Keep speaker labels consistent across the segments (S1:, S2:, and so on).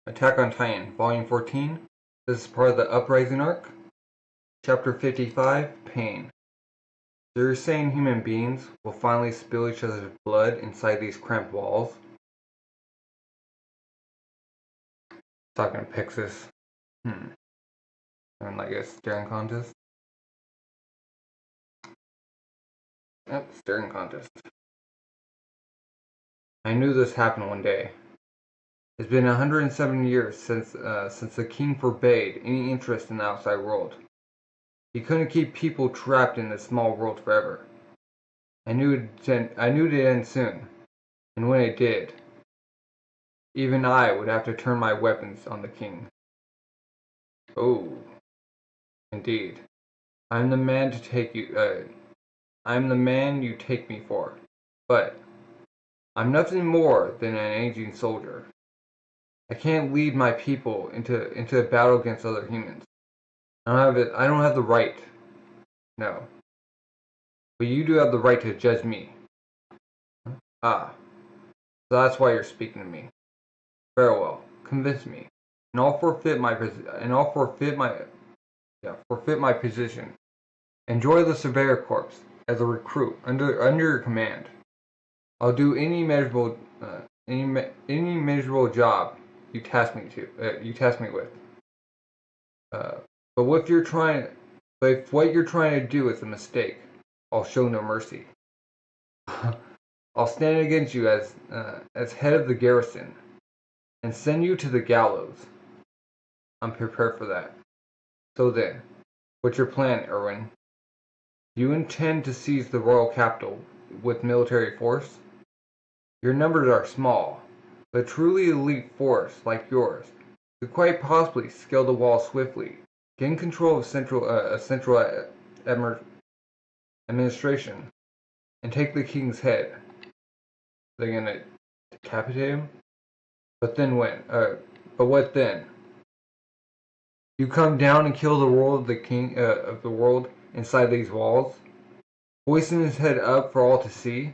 S1: Attack on Titan, Volume 14. This is part of the Uprising arc. Chapter 55, Pain. So you're saying human beings will finally spill each other's blood inside these cramped walls? Talking to Pixis. And like a staring contest? Yep, staring contest. I knew this happened one day. It's been 107 years since the king forbade any interest in the outside world. He couldn't keep people trapped in this small world forever. I knew it'd end soon, and when it did, even I would have to turn my weapons on the king. Oh, indeed. I'm the man to take you. I'm the man you take me for, but I'm nothing more than an aging soldier. I can't lead my people into a battle against other humans. I don't have the right. No. But you do have the right to judge me. Ah. So that's why you're speaking to me. Very well. Convince me. And I'll forfeit my position. Enjoy the Surveyor Corps as a recruit under your command. I'll do any measurable job you task me with. But if what you're trying to do is a mistake, I'll show no mercy. I'll stand against you as head of the garrison and send you to the gallows. I'm prepared for that. So then, what's your plan, Erwin? Do you intend to seize the royal capital with military force? Your numbers are small, but a truly elite force like yours could quite possibly scale the wall swiftly, gain control of central administration, and take the king's head. They're gonna decapitate him? But what then? You come down and kill the world of the king of the world inside these walls, hoisting his head up for all to see?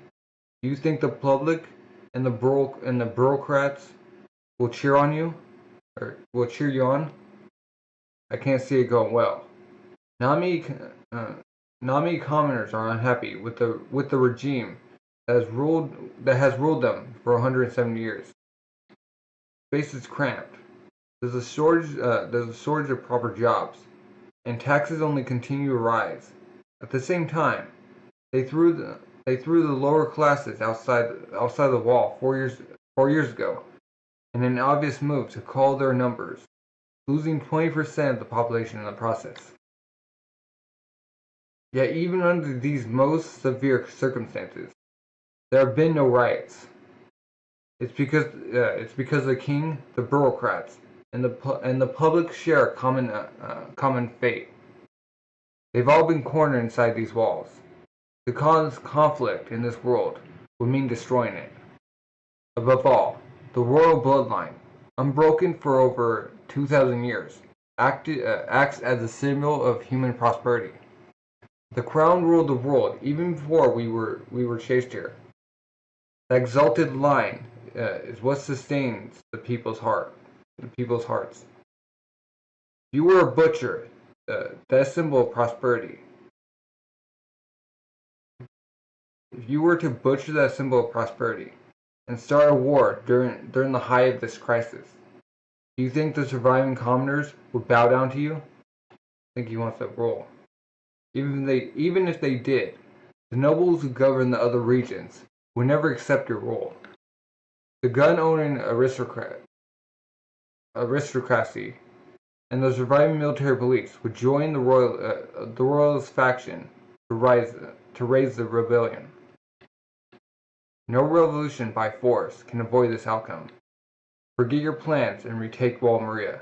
S1: Do you think the public and the bureaucrats will cheer on you? Or will cheer you on? I can't see it going well. Nami commoners are unhappy with the regime that has ruled them for 170 years. Space is cramped. There's a shortage of proper jobs, and taxes only continue to rise. At the same time, they threw the lower classes outside the wall 4 years ago, in an obvious move to cull their numbers, losing 20% of the population in the process. Yet even under these most severe circumstances, there have been no riots. It's because the king, the bureaucrats, and the public share a common fate. They've all been cornered inside these walls. To cause conflict in this world would mean destroying it. Above all, the royal bloodline, unbroken for over 2,000 years, acts as a symbol of human prosperity. The crown ruled the world even before we were chased here. That exalted line is what sustains the people's hearts. If you were a butcher, that symbol of prosperity. If you were to butcher that symbol of prosperity and start a war during the height of this crisis, do you think the surviving commoners would bow down to you? I think he wants that role. Even if they did, the nobles who govern the other regions would never accept your role. The gun-owning aristocracy and the surviving military police would join the royalist faction to raise the rebellion. No revolution by force can avoid this outcome. Forget your plans and retake Wall Maria,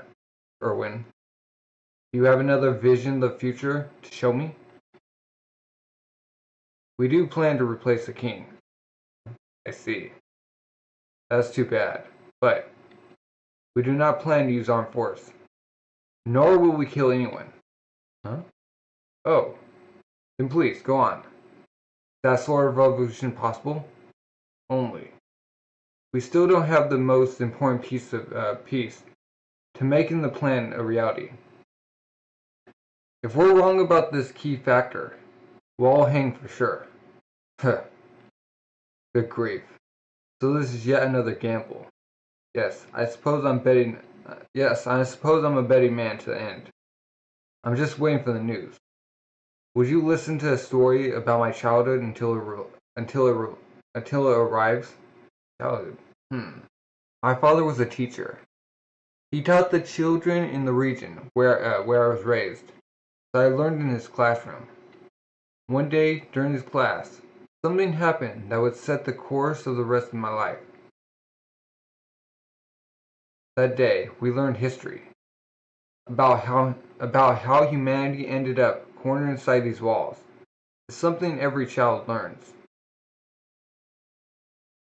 S1: Erwin. Do you have another vision of the future to show me? We do plan to replace the king. I see. That's too bad. But we do not plan to use armed force. Nor will we kill anyone. Huh? Oh. Then please, go on. Is that sort of revolution possible? Only. We still don't have the most important piece making the plan a reality. If we're wrong about this key factor, we'll all hang for sure. Huh. Good grief. So this is yet another gamble. Yes, I suppose I'm betting. Yes, I suppose I'm a betting man to the end. I'm just waiting for the news. Would you listen to a story about my childhood until it arrives? Childhood. My father was a teacher. He taught the children in the region where I was raised. So I learned in his classroom. One day during his class, something happened that would set the course of the rest of my life. That day, we learned history about how humanity ended up cornered inside these walls. It's something every child learns.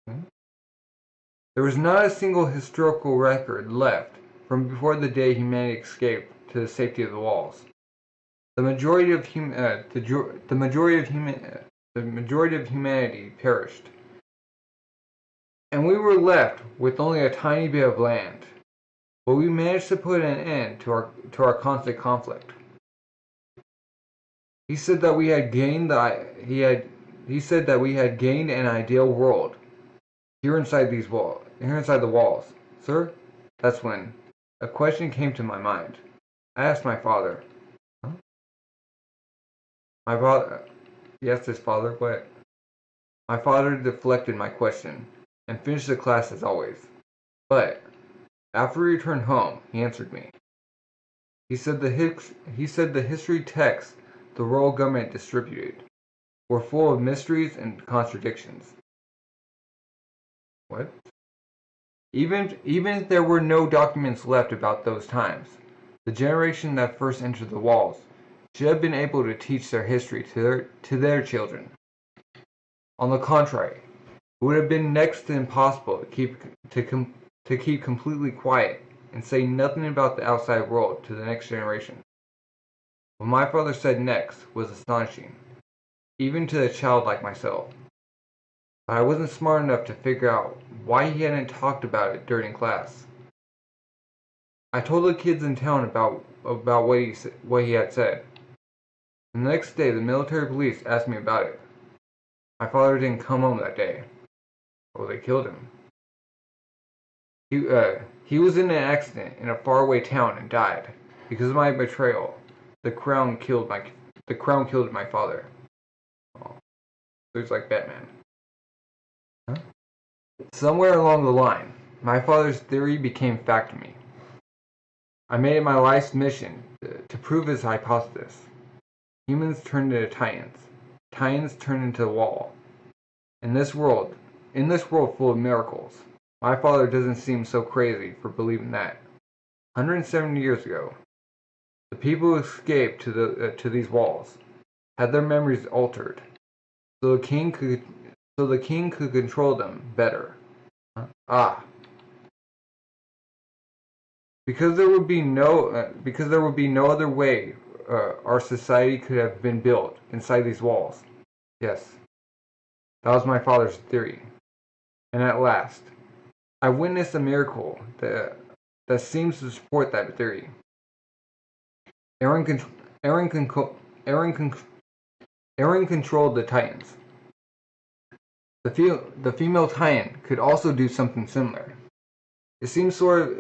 S1: There was not a single historical record left from before the day humanity escaped to the safety of the walls. The majority of humanity perished, and we were left with only a tiny bit of land. But we managed to put an end to our constant conflict. He said that we had gained an ideal world here inside the walls. Sir, that's when a question came to my mind. I asked my father. Huh? My father. Yes, his father. What? My father deflected my question and finished the class as always. But after he returned home, he answered me. He said the history texts the royal government distributed were full of mysteries and contradictions. What? Even if there were no documents left about those times, the generation that first entered the walls should have been able to teach their history to their children. On the contrary, it would have been next to impossible to keep completely quiet and say nothing about the outside world to the next generation. What my father said next was astonishing, even to a child like myself. But I wasn't smart enough to figure out why he hadn't talked about it during class. I told the kids in town about what he had said. And the next day, the military police asked me about it. My father didn't come home that day. Oh, they killed him. He was in an accident in a faraway town and died. Because of my betrayal, the crown killed my father. Oh, looks like Batman. Huh? Somewhere along the line, my father's theory became fact to me. I made it my life's mission to prove his hypothesis. Humans turned into Titans. Titans turned into the wall. In this world full of miracles, my father doesn't seem so crazy for believing that. 170 years ago, the people who escaped to these walls had their memories altered, so the king could control them better. Because there would be no other way our society could have been built inside these walls. Yes, that was my father's theory. And at last, I witnessed a miracle that seems to support that theory. Erwin controlled the Titans. The female Titan could also do something similar. It seems sort of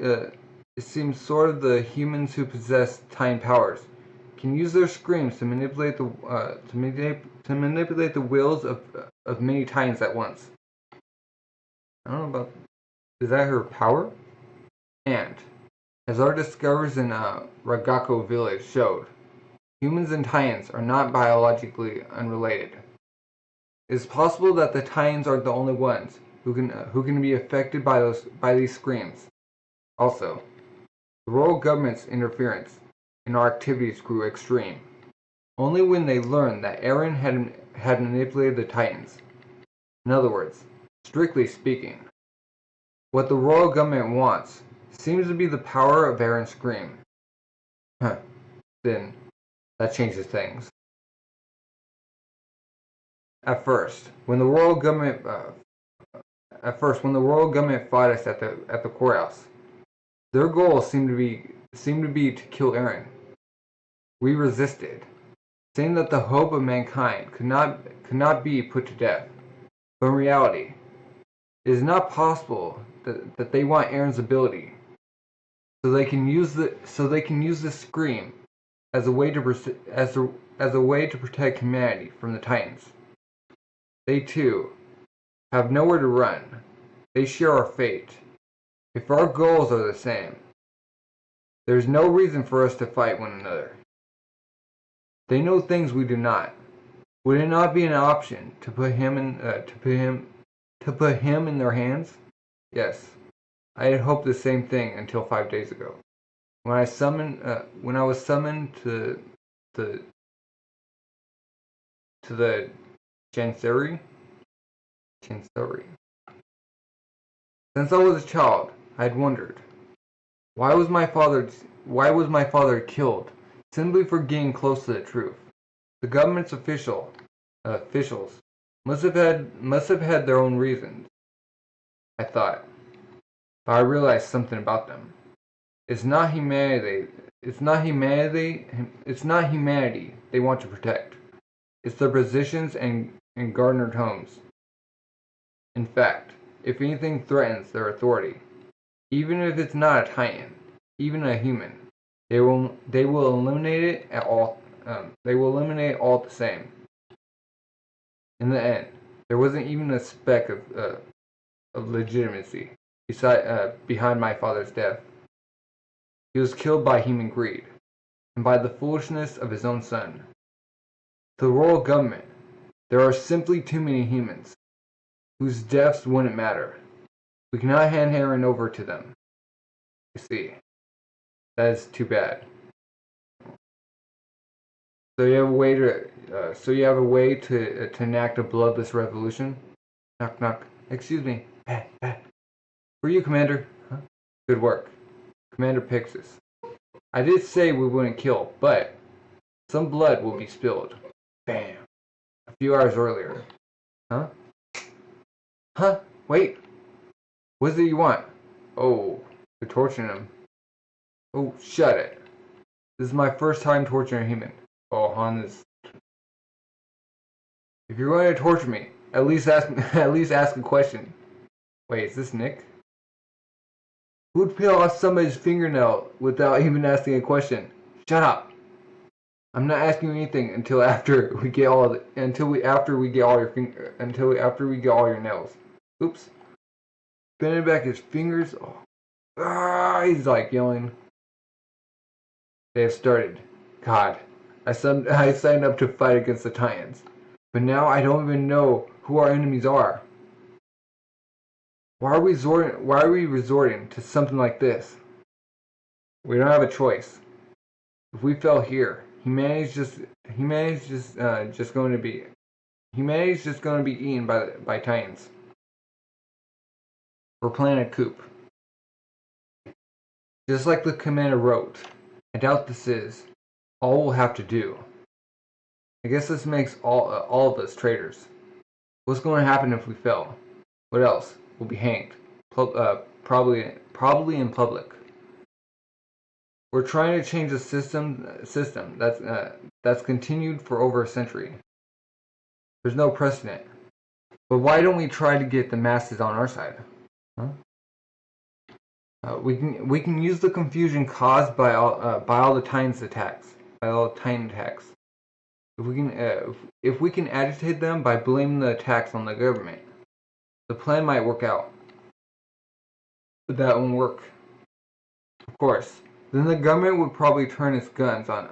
S1: the humans who possess Titan powers can use their screams to manipulate the wills of many Titans at once. I don't know about. Is that her power? And as our discoveries in Ragako village showed, humans and Titans are not biologically unrelated. It is possible that the Titans are the only ones who can be affected by these screams. Also, the royal government's interference in our activities grew extreme. Only when they learned that Erwin had manipulated the Titans. In other words, strictly speaking, what the royal government wants seems to be the power of Erwin's scream. Then, that changes things. At first, when the royal government fought us at the courthouse, Their goal seemed to be to kill Erwin. We resisted, saying that the hope of mankind could not be put to death. But in reality, it is not possible that they want Erwin's ability, so they can use the scream as a way to protect humanity from the Titans. They too have nowhere to run. They share our fate. If our goals are the same, there is no reason for us to fight one another. They know things we do not. Would it not be an option to put him in their hands? Yes, I had hoped the same thing until 5 days ago, when I was summoned to the Chancery. Since I was a child, I had wondered, why was my father killed simply for getting close to the truth? The government's officials must have had their own reasons, I thought. But I realized something about them. It's not humanity they want to protect. It's their positions and garnered homes. In fact, if anything threatens their authority, even if it's not a Titan, even a human, they will eliminate it at all. They will eliminate it all the same. In the end, there wasn't even a speck of legitimacy behind my father's death. He was killed by human greed and by the foolishness of his own son. To the royal government, there are simply too many humans whose deaths wouldn't matter. We cannot hand Erwin over to them. You see, that is too bad. So you have a way to enact a bloodless revolution. Knock knock. Excuse me. For you, Commander. Huh? Good work, Commander Pixis. I did say we wouldn't kill, but some blood will be spilled. Bam. A few hours earlier. Huh? Huh? Wait. What is it you want? Oh, you're torturing him. Oh, shut it. This is my first time torturing a human. Oh, Han is. If you're going to torture me, at least ask a question. Wait, is this Nick? Who would peel off somebody's fingernail without even asking a question? Shut up. I'm not asking you anything until after we get all your nails. Oops. Bending back his fingers. Oh. He's like yelling. They have started. God, I signed up to fight against the Titans, but now I don't even know who our enemies are. Why are we resorting to something like this? We don't have a choice. If we fell here, humanity's just going to be eaten by Titans. We're planning a coup. Just like the commander wrote, I doubt this is all we'll have to do. I guess this makes all of us traitors. What's going to happen if we fail? What else? We'll be hanged. Probably in public. We're trying to change a system that's continued for over a century. There's no precedent. But why don't we try to get the masses on our side? Huh? We can use the confusion caused by all the Titan attacks. If we can agitate them by blaming the attacks on the government, the plan might work out. But that won't work. Of course, then the government would probably turn its guns on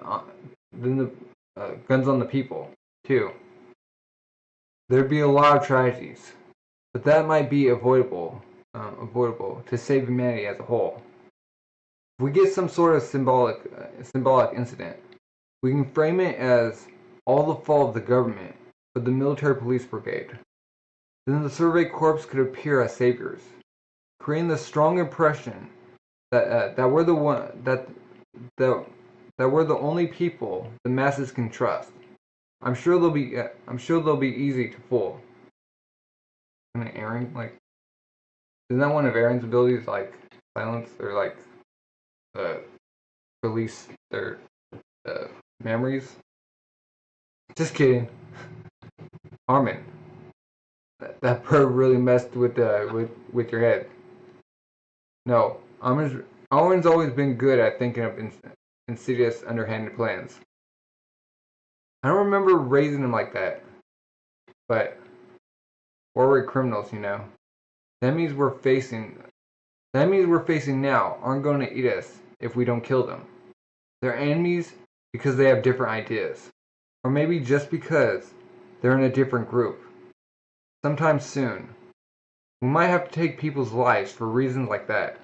S1: the people too. There'd be a lot of tragedies, but that might be avoidable to save humanity as a whole. If we get some sort of symbolic incident, we can frame it as all the fault of the government or the military police brigade. Then the Survey Corps could appear as saviors, creating the strong impression that we're the only people the masses can trust. I'm sure they'll be easy to fool. And Erwin, like, isn't that one of Erwin's abilities, like silence or like uh, release their memories. Just kidding. Armin, that bird really messed with your head. No, Armin's always been good at thinking of insidious, underhanded plans. I don't remember raising him like that, but we're criminals, you know. The enemies we're facing now aren't going to eat us if we don't kill them. They're enemies because they have different ideas, or maybe just because they're in a different group. Sometime soon, we might have to take people's lives for reasons like that.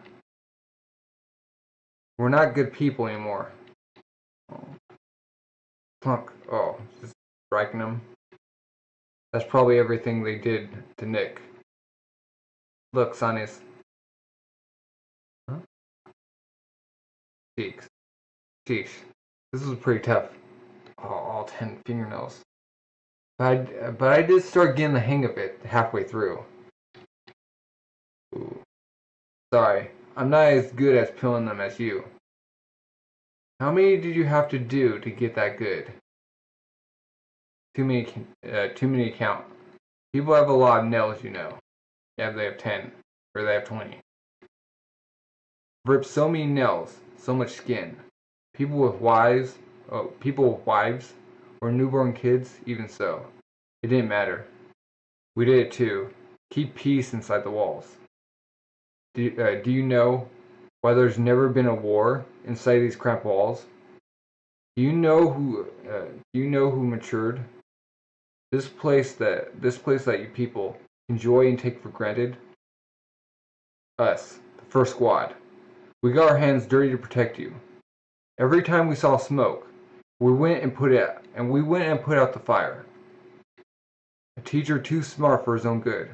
S1: We're not good people anymore. Plunk. Oh, just striking them. That's probably everything they did to Nick. Look, Sonny's. Huh? Cheeks. Sheesh. This was pretty tough. Oh, all 10 fingernails. But I did start getting the hang of it halfway through. Ooh. Sorry, I'm not as good at peeling them as you. How many did you have to do to get that good? Too many to count. People have a lot of nails, you know. Yeah, they have 10, or they have 20. Ripped so many nails, so much skin. People with wives, or newborn kids, even so. It didn't matter. We did it too. Keep peace inside the walls. Do you know why there's never been a war inside these cramped walls? Do you know who matured? This place that you people enjoy and take for granted? Us, the first squad. We got our hands dirty to protect you. Every time we saw smoke, we went and put out the fire. A teacher too smart for his own good.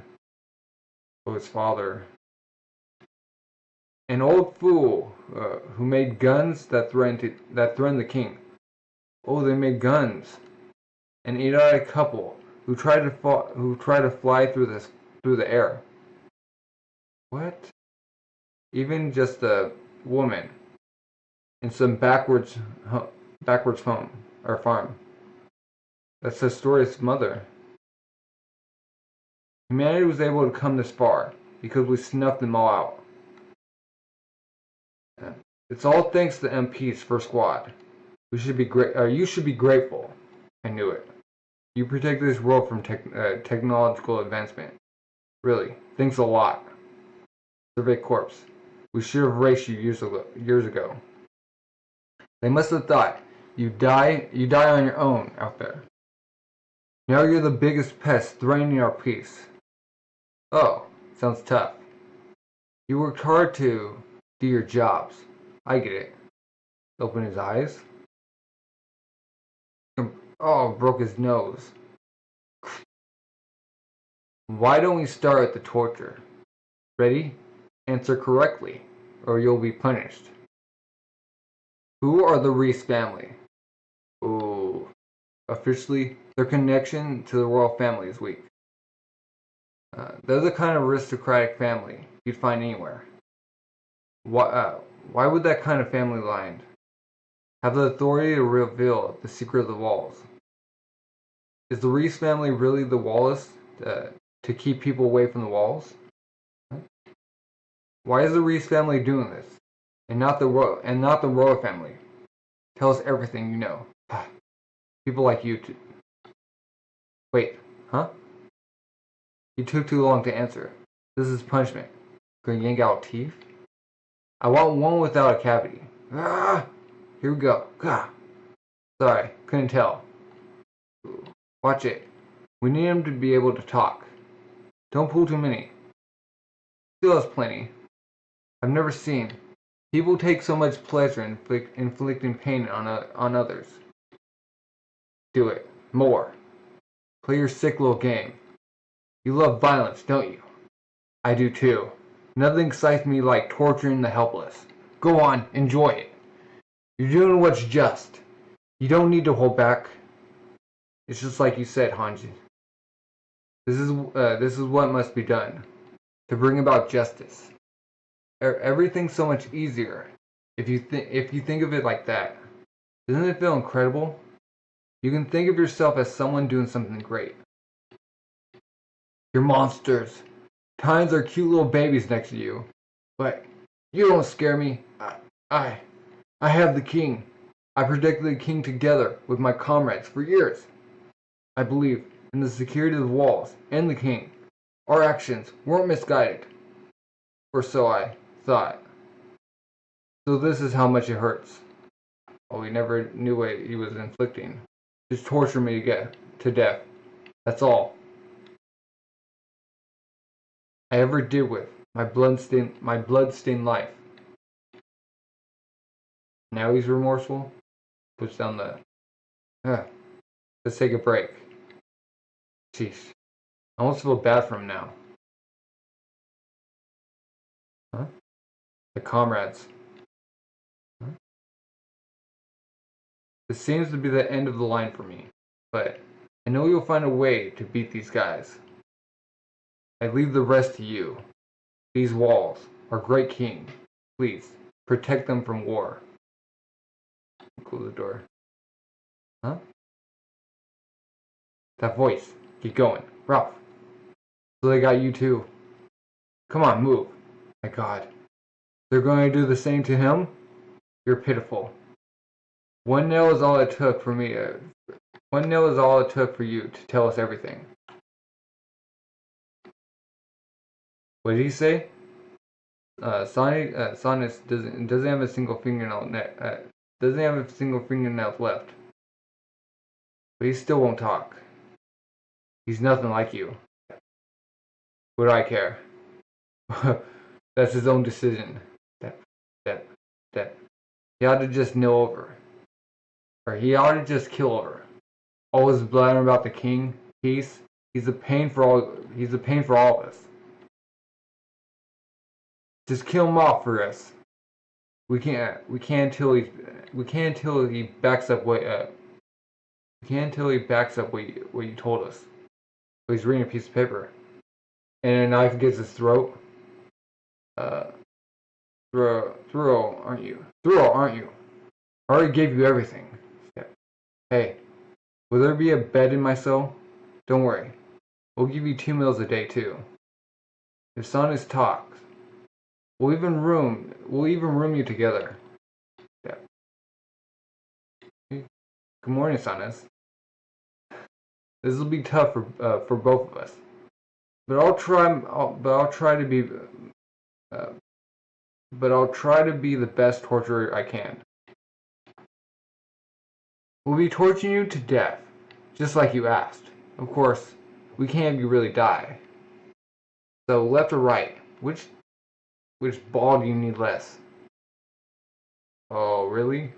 S1: Oh, his father. An old fool who made guns that threatened the king. Oh, they made guns. An idiotic couple who tried to fly through the air. What? Even just a woman in some backwards home or farm. That's the story's mother. Humanity was able to come this far because we snuffed them all out. It's all thanks to the MP's first squad. You should be grateful. I knew it. You protected this world from technological advancement. Really, thanks a lot. Survey Corps. We should have raced you years ago. They must have thought you die on your own out there. Now you're the biggest pest threatening our peace. Oh, sounds tough. You worked hard to do your jobs. I get it. Open his eyes. Oh, broke his nose. Why don't we start with the torture? Ready? Answer correctly, or you'll be punished. Who are the Reese family? Ooh. Officially, their connection to the royal family is weak. They're the kind of aristocratic family you'd find anywhere. Why would that kind of family line have the authority to reveal the secret of the walls? Is the Reese family really the Wallace to keep people away from the walls? Why is the Reese family doing this, and not the royal family? Tell us everything you know. People like you too. Wait, huh? You took too long to answer. This is punishment. Gonna yank out teeth? I want one without a cavity. Ah! Here we go. Ah! Sorry, couldn't tell. Watch it. We need him to be able to talk. Don't pull too many. Still has plenty. I've never seen people take so much pleasure in inflicting pain on others. Do it. More. Play your sick little game. You love violence, don't you? I do too. Nothing excites me like torturing the helpless. Go on, enjoy it. You're doing what's just. You don't need to hold back. It's just like you said, Hanji. This is what must be done to bring about justice. Everything's so much easier If you think of it like that, doesn't it feel incredible? You can think of yourself as someone doing something great. You're monsters. Tines are cute little babies next to you. But you don't scare me. I have the king. I protected the king together with my comrades for years. I believe in the security of the walls and the king. Our actions weren't misguided. Or so I thought. So this is how much it hurts. Oh, he never knew what he was inflicting. Just torture me to get to death. That's all I ever did with my bloodstained life. Now he's remorseful. Puts down the. Let's take a break. Jeez, I almost feel bad for him now. Huh? The comrades. Huh? This seems to be the end of the line for me, but I know you'll find a way to beat these guys. I leave the rest to you. These walls, our great king. Please, protect them from war. Close the door. Huh? That voice. Keep going. Ralph. So they got you too. Come on, move. My God. They're going to do the same to him? You're pitiful. One nail is all it took for me. One nail is all it took for you to tell us everything. What did he say? Sonis doesn't have a single fingernail. Doesn't have a single fingernail left. But he still won't talk. He's nothing like you. What do I care? That's his own decision. That. He ought to just kneel over. Or he ought to just kill over. Always blabbering about the king, peace. He's a pain for all of us. Just kill him off for us. We can't until he backs up what you told us. But he's reading a piece of paper. And a knife against his throat. Throw, aren't you? I already gave you everything. Hey, will there be a bed in my cell? Don't worry. We'll give you 2 meals a day too. If Sonis talks, we'll even room you together. Yeah. Good morning, Sonis. This will be tough for both of us. But I'll try to be the best torturer I can. We'll be torturing you to death, just like you asked. Of course, we can't have you really die. So left or right, which ball do you need less? Oh, really?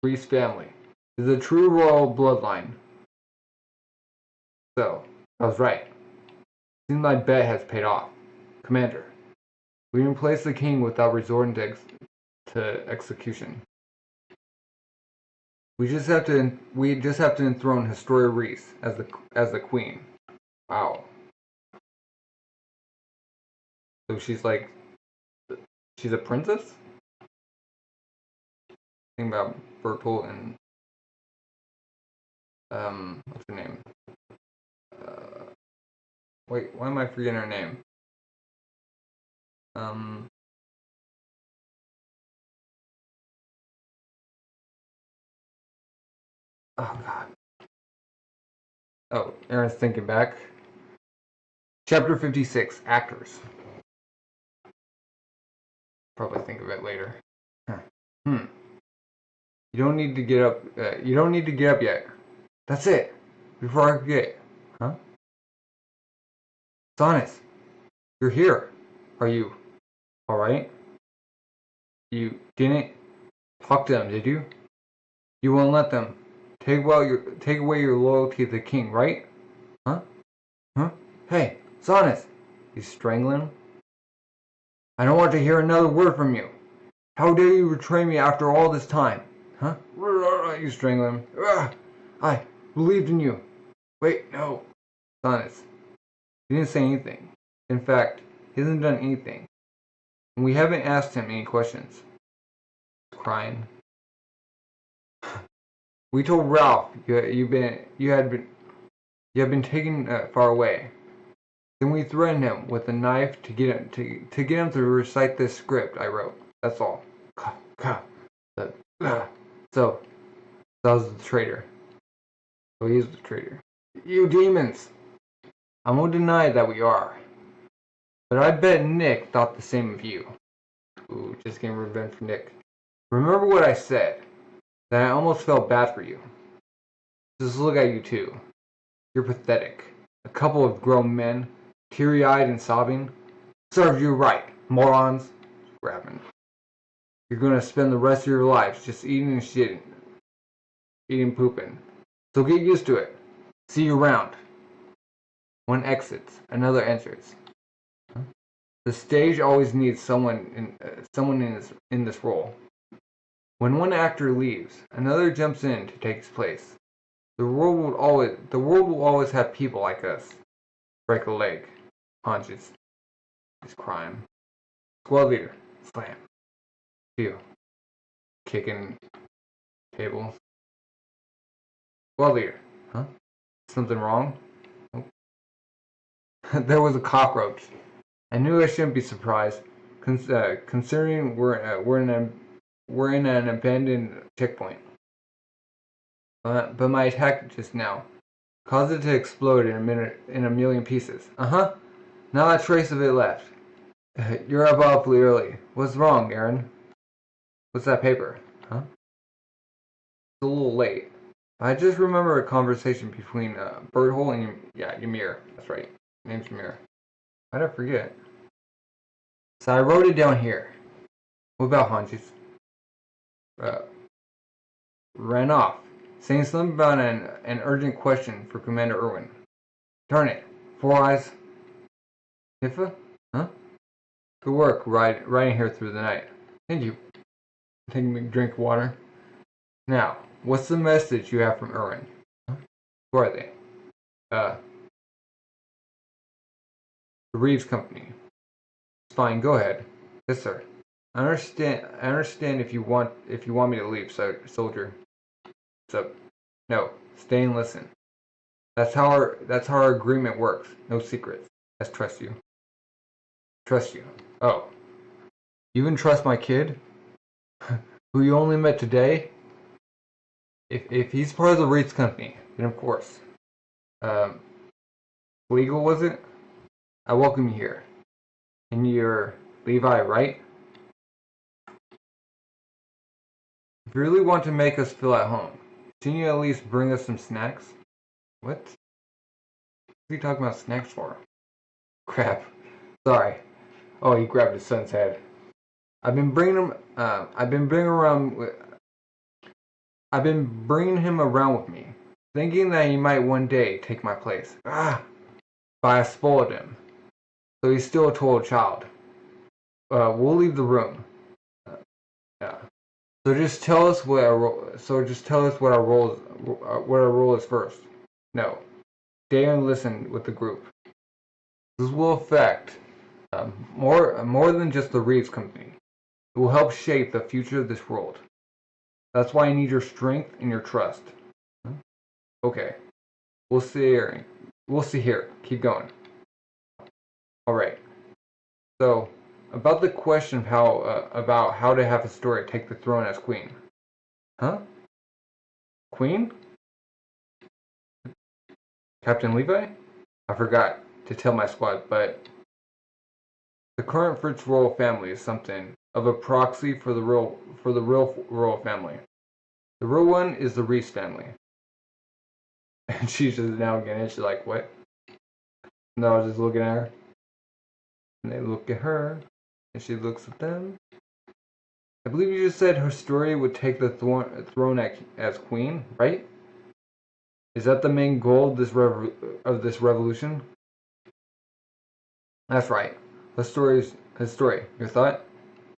S1: Reese family is a true royal bloodline. So, I was right. Seems my bet has paid off. Commander, we can replace the king without resorting to execution. We just have to enthrone Historia Reese as the queen. Wow. So she's a princess? Think about Bertolt and what's her name? Wait, why am I forgetting her name? Oh God. Oh, Aaron's thinking back. Chapter 56, Actors. Probably think of it later. Huh. You don't need to get up. You don't need to get up yet. That's it. Before I forget. Huh? Sonis, you're here. Are you all right? You didn't talk to them, did you? You won't let them take away your loyalty to the king, right? Huh? Hey, Sonis! He's strangling him. I don't want to hear another word from you. How dare you betray me after all this time? Huh? You strangling him. I believed in you. Wait, no. Sonis. He didn't say anything. In fact, he hasn't done anything. And we haven't asked him any questions. Crying. We told Ralph you had been taken far away. Then we threatened him with a knife to get him to recite this script I wrote. That's all. So that was the traitor. So he's the traitor. You demons! I won't deny that we are. But I bet Nick thought the same of you. Ooh, just getting revenge for Nick. Remember what I said? That I almost felt bad for you. Just look at you two. You're pathetic. A couple of grown men, teary-eyed and sobbing. Serves you right, morons. Grabbing. You're gonna spend the rest of your lives just eating and shitting. Eating pooping. So get used to it. See you around. One exits, another enters. The stage always needs someone in this role. When one actor leaves, another jumps in to take his place. The world will always have people like us. Break a leg, punches, is crime. Squad leader, slam. Phew. Kicking tables. Squad leader, huh? Something wrong? Nope. There was a cockroach. I knew I shouldn't be surprised, considering we're in an abandoned checkpoint. But my attack just now caused it to explode in a million pieces. Not a trace of it left. You're up awfully early. What's wrong, Aaron? What's that paper? Huh? It's a little late. I just remember a conversation between Birdhole and Ymir. That's right. Name's Ymir. I don't forget. So I wrote it down here. What about Hanji's? Ran off, saying something about an urgent question for Commander Erwin. Darn it. 4 Eyes. Hiffa? Huh? Good work riding here through the night. Thank you. Taking a drink of water. Now, what's the message you have from Erwin? Huh? Who are they? The Reeves Company. Fine, go ahead. Yes, sir. I understand if you want me to leave, soldier. So, no, stay and listen. That's how our agreement works. No secrets. Let's trust you. Trust you. Oh. You even trust my kid? Who you only met today? If he's part of the Reeves Company, then of course. Legal, was it? I welcome you here. And you're Levi, right? If you really want to make us feel at home, shouldn't you at least bring us some snacks? What? What are you talking about snacks for? Crap. Sorry. Oh, he grabbed his son's head. I've been bringing him around with me, thinking that he might one day take my place. But I spoiled him. So he's still a total child. We'll leave the room. Yeah. So just tell us what our role is first. No. Stay and listen with the group. This will affect more than just the Reeves Company. It will help shape the future of this world. That's why I need your strength and your trust. Okay. We'll see here. Keep going. Alright. So, about the question about how to have a story take the throne as queen. Huh? Queen? Captain Levi? I forgot to tell my squad, but the current Fritz royal family is something of a proxy for the real royal family. The real one is the Reese family. And she's just now getting it. She's like, what? No, I was just looking at her. And they look at her. And she looks at them. I believe you just said her story would take the throne as queen, right? Is that the main goal of this revolution? That's right. His story. Your thought?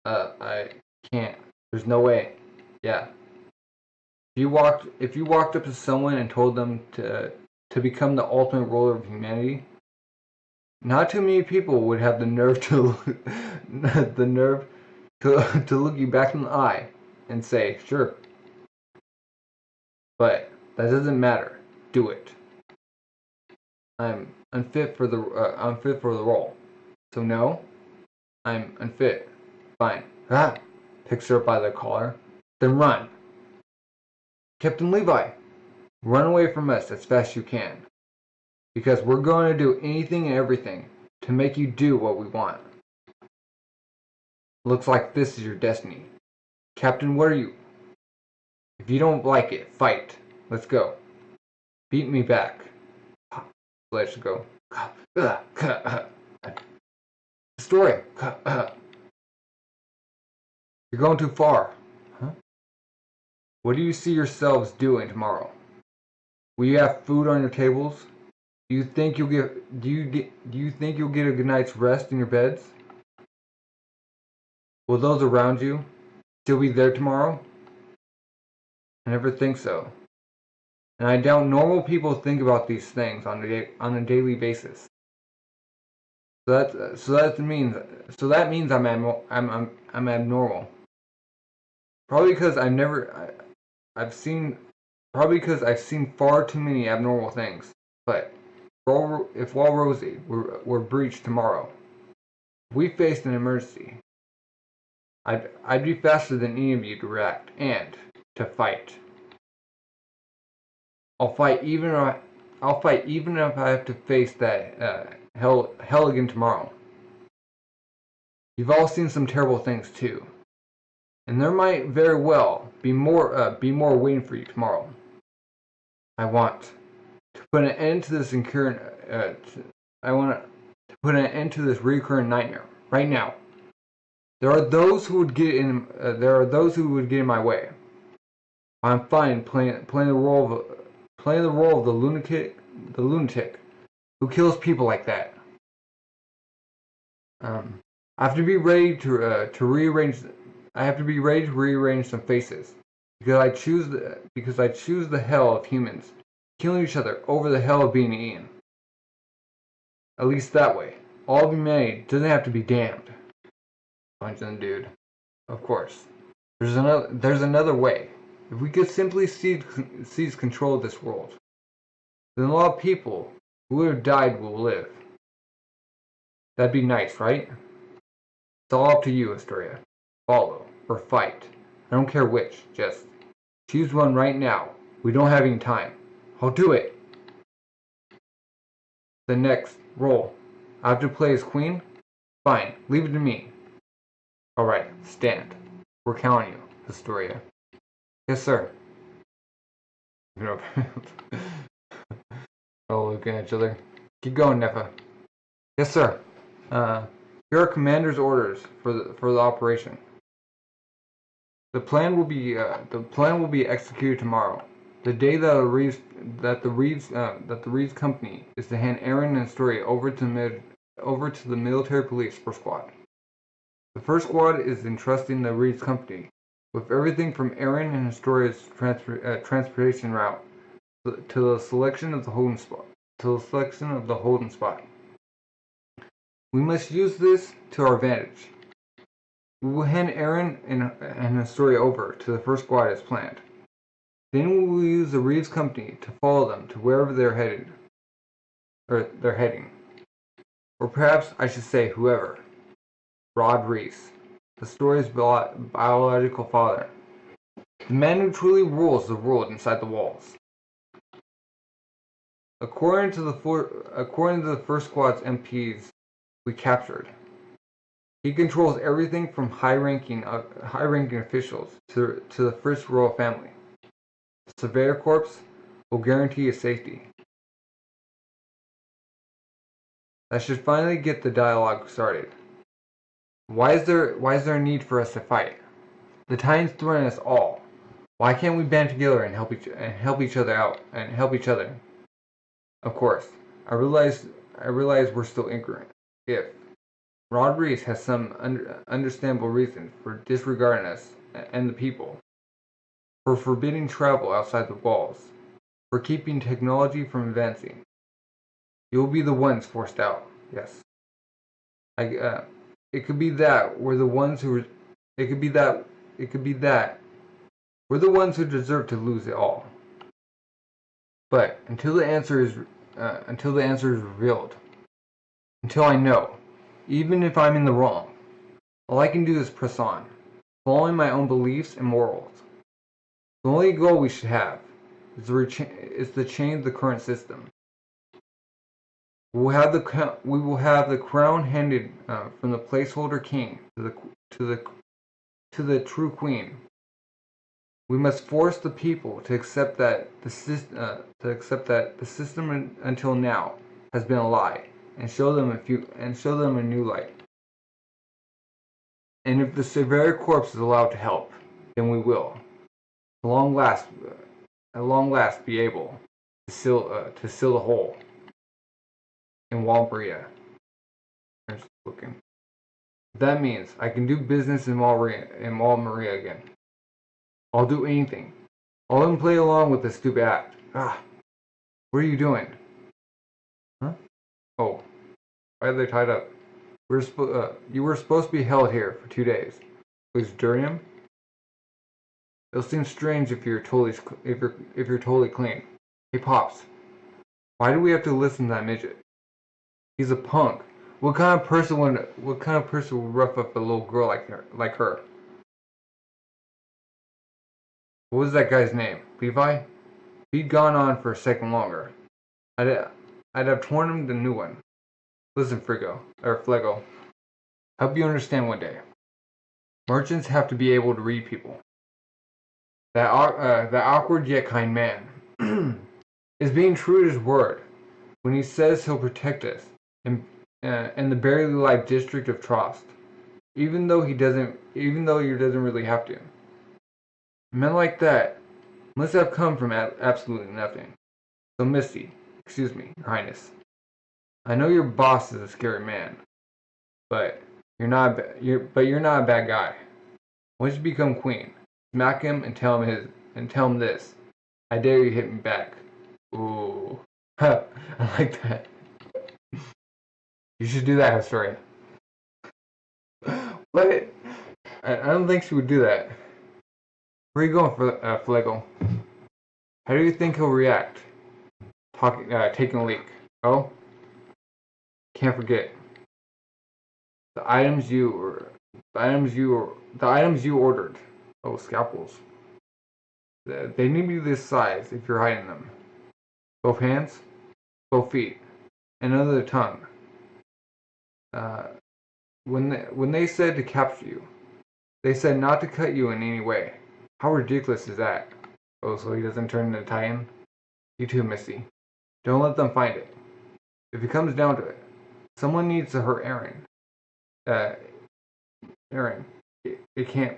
S1: I can't. There's no way. Yeah. If you walked up to someone and told them to become the ultimate ruler of humanity, not too many people would have the nerve to look you back in the eye and say, sure. But that doesn't matter. Do it. I'm unfit for the role. So no, I'm unfit. Fine. Ah! Picks her up by the collar. Then run. Captain Levi, run away from us as fast as you can. Because we're going to do anything and everything to make you do what we want. Looks like this is your destiny. Captain, what are you? If you don't like it, fight. Let's go. Beat me back. Let's go. Story. You're going too far. Huh? What do you see yourselves doing tomorrow? Will you have food on your tables? Do you think you'll get a good night's rest in your beds? Will those around you still be there tomorrow? I never think so. And I doubt normal people think about these things on a daily basis. So that means I'm abnormal. Probably because I've seen far too many abnormal things. But if Wall Rosie were breached tomorrow, if we faced an emergency, I'd be faster than any of you to react and to fight. I'll fight even if I have to face that hell again tomorrow. You've all seen some terrible things too, and there might very well be more waiting for you tomorrow. I want to put an end to this recurring nightmare right now. There are those who would get in my way. I'm fine playing the role of the lunatic who kills people like that. I have to be ready to rearrange. I have to be ready to rearrange some faces because I choose the hell of humans killing each other over the hell of being eaten. At least that way, all of humanity doesn't have to be damned. Punch the dude. Of course, there's another way. If we could simply seize control of this world, then a lot of people who would have died will live. That'd be nice, right? It's all up to you, Astoria. Follow or fight. I don't care which. Just choose one right now. We don't have any time. I'll do it. The next roll. I have to play as queen? Fine. Leave it to me. Alright. Stand. We're counting you, Astoria. Yes, sir. Oh, looking at each other. Keep going, Nefa. Yes, sir. Here are Commander's orders for the operation. The plan will be executed tomorrow. The day that the Reeves company is to hand Erwin and Astoria over to the military police first squad. The first squad is entrusting the Reeves company with everything from Erwin and Astoria's transportation route to the selection of the holding spot. We must use this to our advantage. We will hand Erwin and Astoria over to the first squad as planned. Then we will use the Reeves company to follow them to wherever they're heading. Or perhaps I should say whoever. Rod Reese, Astoria's biological father. The man who truly rules the world inside the walls. According to the first squad's MPs we captured, he controls everything from high-ranking officials to the first royal family. The Surveyor Corps will guarantee his safety. That should finally get the dialogue started. Why is there a need for us to fight? The Titans threaten us all. Why can't we band together and help each other out and help each other? Of course, I realize we're still ignorant. If Rod Reese has some understandable reason for disregarding us and the people, for forbidding travel outside the walls, for keeping technology from advancing, you will be the ones forced out. Yes. It could be that we're the ones who. It could be that We're the ones who deserve to lose it all. But until the answer is revealed, until I know, even if I'm in the wrong, all I can do is press on, following my own beliefs and morals. The only goal we should have is to change the current system. We will have the crown handed from the placeholder king to the true queen. We must force the people to accept that the system until now has been a lie, and show them a new light. And if the Severi Corps is allowed to help, then we will, at long last, be able to seal the hole in Wall Maria. I'm just looking. That means I can do business in Wall Maria again. I'll do anything. I'll even play along with this stupid act. What are you doing? Huh? Oh, why are they tied up? You were supposed to be held here for 2 days. Was Durium? It'll seem strange if you're totally clean. Hey, Pops, why do we have to listen to that midget? He's a punk. What kind of person would rough up a little girl like her? What was that guy's name? Levi? If he'd gone on for a second longer, I'd have torn him the new one. Listen, Flego. Help you understand one day. Merchants have to be able to read people. That awkward yet kind man is being true to his word when he says he'll protect us in the barely life district of Trost, even though he doesn't really have to. Men like that must have come from absolutely nothing. So, Misty, excuse me, Your Highness, I know your boss is a scary man, but you're not a bad guy. Once you become queen, smack him and tell him this. I dare you hit me back. Ooh, I like that. You should do that, Historia. What? I don't think she would do that. Where are you going, Flego? How do you think he'll react? Taking a leak. Oh? Can't forget. The items you ordered. Oh, scalpels. They need to be this size if you're hiding them. Both hands, both feet, and under the tongue. When they said to capture you, they said not to cut you in any way. How ridiculous is that? Oh, so he doesn't turn into Titan? You too, Misty. Don't let them find it. If it comes down to it, someone needs to hurt Aaron. Aaron, it can't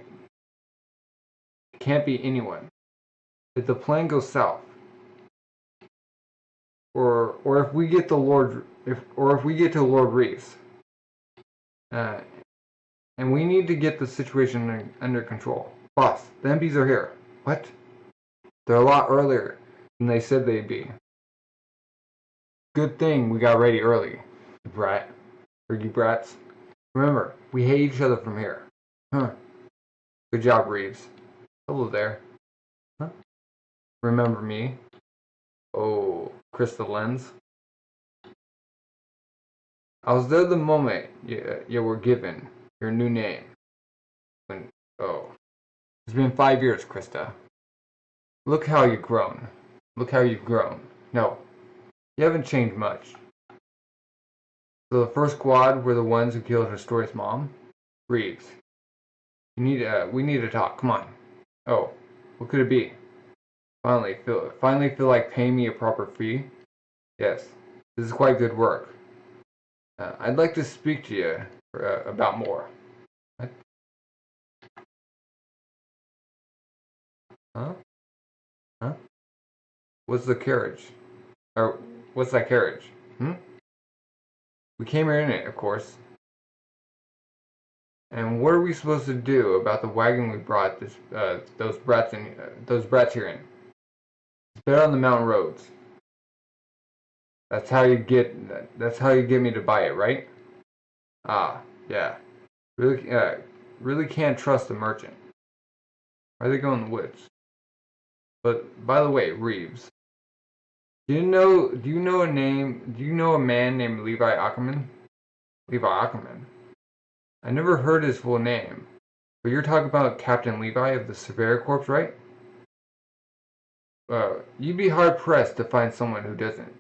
S1: be anyone. If the plan goes south, or if we get to Lord Reese, and we need to get the situation under control. Boss, the MPs are here. What? They're a lot earlier than they said they'd be. Good thing we got ready early, you brat. Or you brats. Remember, we hate each other from here. Huh. Good job, Reeves. Hello there. Huh? Remember me? Oh, Crystal Lens. I was there the moment you were given your new name. It's been 5 years, Krista. Look how you've grown. No, you haven't changed much. So the first squad were the ones who killed Historia's mom? Reeves. We need to talk. Come on. Oh, what could it be? Finally feel like paying me a proper fee? Yes, this is quite good work. I'd like to speak to you about more. What? Huh? What's the carriage? Or what's that carriage? We came here in it, of course. And what are we supposed to do about the wagon we brought those brats here in? It's better on the mountain roads. That's how you get me to buy it, right? Ah, yeah. Really can't trust the merchant. Why are they going in the woods? But by the way, Reeves, do you know a man named Levi Ackerman? Levi Ackerman. I never heard his full name. But you're talking about Captain Levi of the Surveyor Corps, right? You'd be hard pressed to find someone who doesn't.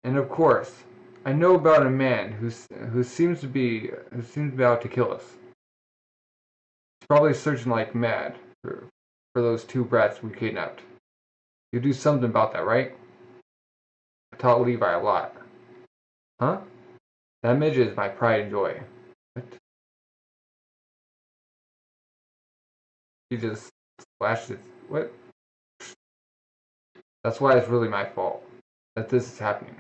S1: And of course, I know about a man who seems to be out to kill us. He's probably searching like mad for those two brats we kidnapped. You do something about that, right? I taught Levi a lot. Huh? That midget is my pride and joy. What? He just slashed his... What? That's why it's really my fault that this is happening.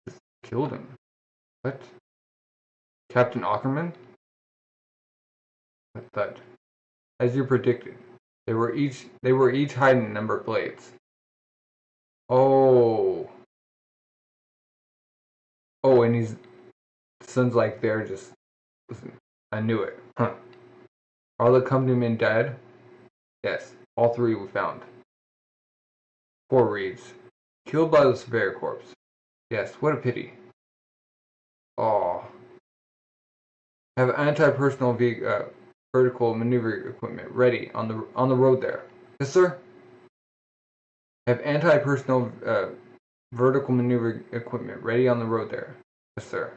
S1: Just killed him. What? Captain Ackerman? Thud. As you predicted, they were each hiding a number of blades. Oh. Oh, and he's... Son's like they're just... Listen, I knew it. Huh. Are the company men dead? Yes, all three we found. Poor Reeves. Killed by the Surveyor Corps. Yes, what a pity. Oh. Have anti-personnel vertical maneuver equipment ready on the road there. Yes, sir. Have anti-personnel vertical maneuver equipment ready on the road there. Yes, sir.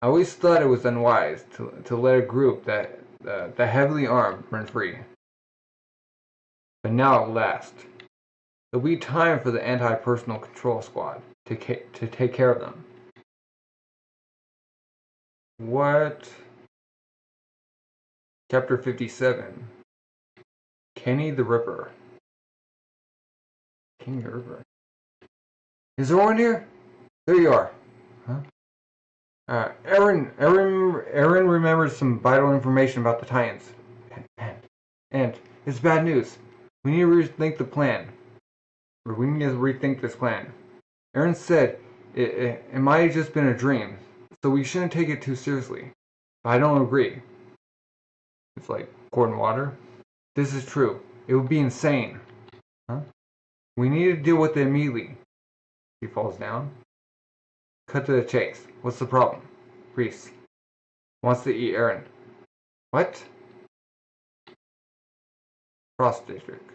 S1: I always thought it was unwise to let a group that heavily armed run free. But now at last, there'll be time for the anti-personnel control squad to take care of them. What? Chapter 57. Kenny the Ripper. Kenny the Ripper. Is Erwin here? There you are. Huh? Erwin remembers some vital information about the Titans. And it's bad news. We need to rethink the plan. Or we need to rethink this plan. Erwin said it might have just been a dream, so we shouldn't take it too seriously. But I don't agree. It's like pouring water. This is true. It would be insane. Huh? We need to deal with it immediately. He falls down. Cut to the chase. What's the problem? Reese wants to eat Erwin. What? Cross District.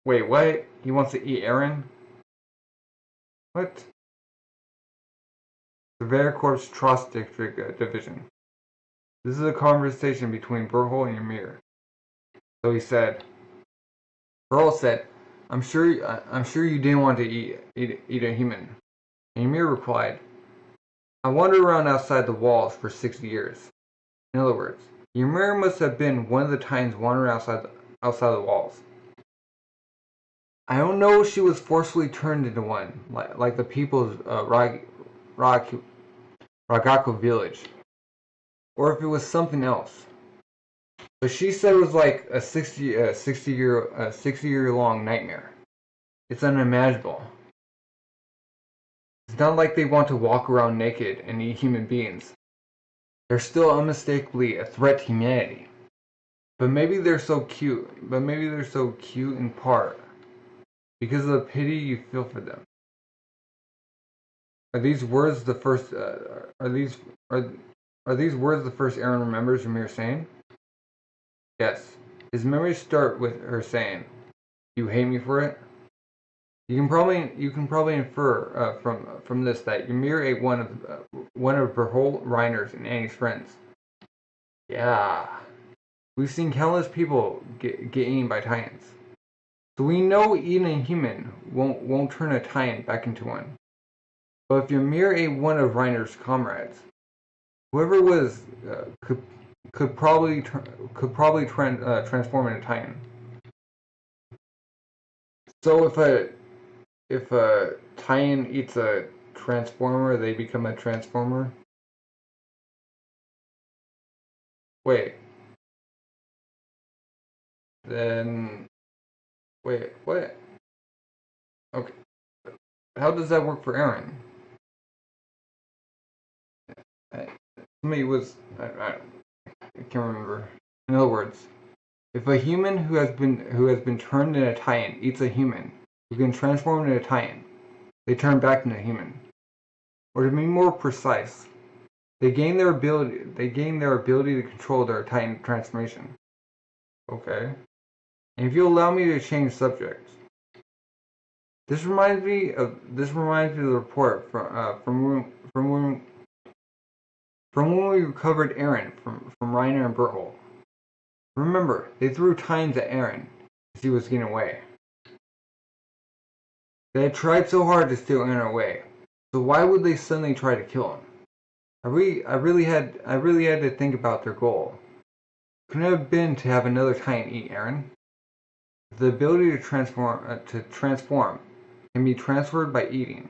S1: Wait, what? He wants to eat Erwin? What? Surveyor Corps Trust District Division. This is a conversation between Burhol and Ymir. So he said, Burhol said, I'm sure you didn't want to eat a human. And Ymir replied, I wandered around outside the walls for 60 years. In other words, Ymir must have been one of the Titans wandering outside the walls. I don't know if she was forcefully turned into one, like the people's Ragaku village, or if it was something else. But she said it was like a 60 year long nightmare. It's unimaginable. It's not like they want to walk around naked and eat human beings. They're still unmistakably a threat to humanity. But maybe they're so cute in part because of the pity you feel for them. Are these words the first Erwin remembers Ymir saying? Yes. His memories start with her saying, "You hate me for it?" You can probably infer from this that Ymir ate one of Berholt, Reiner's, and Annie's friends. Yeah, we've seen countless people get eaten by Titans, so we know eating a human won't turn a Titan back into one. But if Ymir ate one of Reiner's comrades, whoever it was could probably transform into Titan. So if a Titan eats a Transformer, they become a Transformer? Wait. Then... Wait, what? Okay. How does that work for Erwin? Somebody was... I can't remember. In other words, If a human who has been turned into a Titan eats a human who can transform into a Titan, they turn back into a human. Or to be more precise, they gain their ability to control their Titan transformation. Okay. And if you allow me to change subjects, this reminds me of the report from when we recovered Aaron from Reiner and Berthold. Remember, they threw Titans at Aaron as he was getting away. They had tried so hard to steal Aaron away, so why would they suddenly try to kill him? I really had to think about their goal. Couldn't it have been to have another Titan eat Aaron? The ability to transform can be transferred by eating.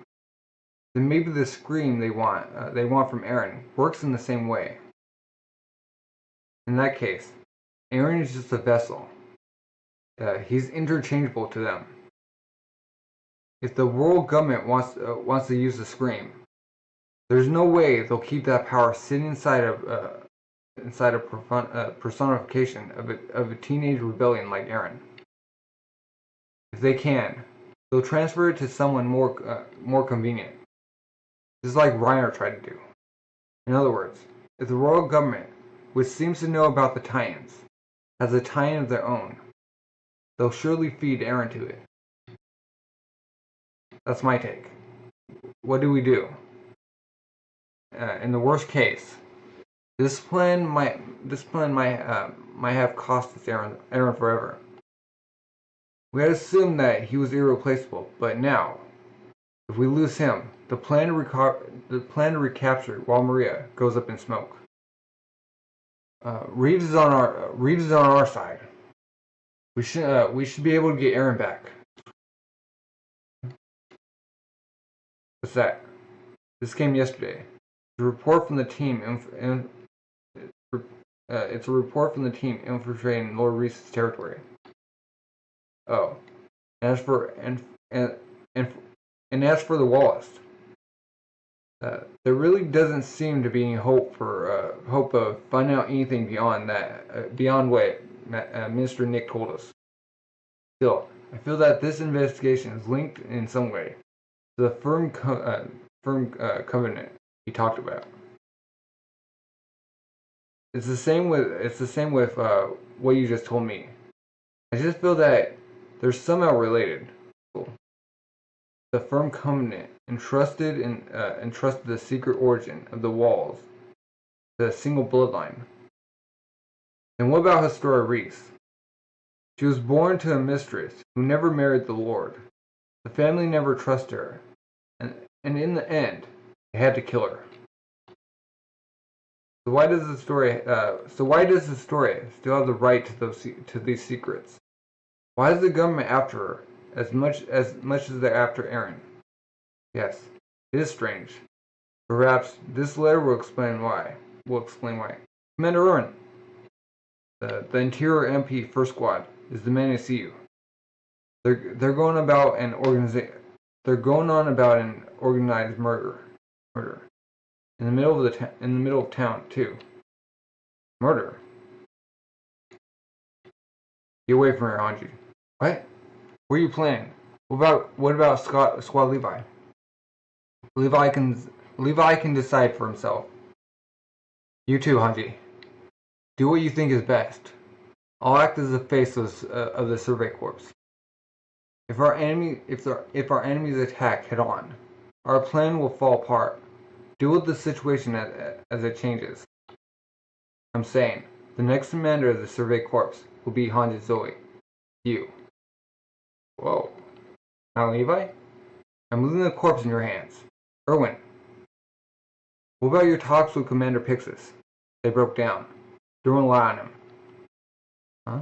S1: Then maybe the scream they want from Aaron works in the same way. In that case, Aaron is just a vessel. He's interchangeable to them. If the world government wants to use the scream, there's no way they'll keep that power sitting inside a personification of a teenage rebellion like Aaron. If they can, they'll transfer it to someone more convenient, just like Reiner tried to do. In other words, if the royal government, which seems to know about the Titans, has a Titan of their own, they'll surely feed Aaron to it. That's my take. What do we do? In the worst case, this plan might have cost us Aaron forever. We had assumed that he was irreplaceable, but now, if we lose him, the plan to recapture Wall Maria goes up in smoke. Reeves is on our side. We should be able to get Aaron back. What's that? This came yesterday. It's a report from the team. It's a report from the team infiltrating Lord Reese's territory. Oh, and as for the Wallace, there really doesn't seem to be any hope of finding out anything beyond that, beyond what Minister Nick told us. Still, I feel that this investigation is linked in some way to the firm covenant he talked about. It's the same with what you just told me. I just feel that they're somehow related. The firm covenant entrusted the secret origin of the walls to a single bloodline. And what about Historia Reese? She was born to a mistress who never married the Lord. The family never trusted her, and in the end, they had to kill her. So why does the story still have the right to these secrets? Why is the government after her as much as they're after Aaron? Yes, it is strange. Perhaps this letter will explain why. Commander Erwin, the Interior MP First Squad is demanding to see you. They're going on about an organized murder in the middle of town too. Murder. Get away from her, Hanji. What? What are you planning? What about Squad Levi? Levi can decide for himself. You too, Hanji. Do what you think is best. I'll act as the face of the Survey Corps. If our enemies attack head on, our plan will fall apart. Deal with the situation as it changes. I'm saying, the next commander of the Survey Corps will be Hanji Zoe. You. Whoa. Now Levi? I'm leaving the corpse in your hands. Erwin. What about your talks with Commander Pixis? They broke down. Don't rely on him. Huh?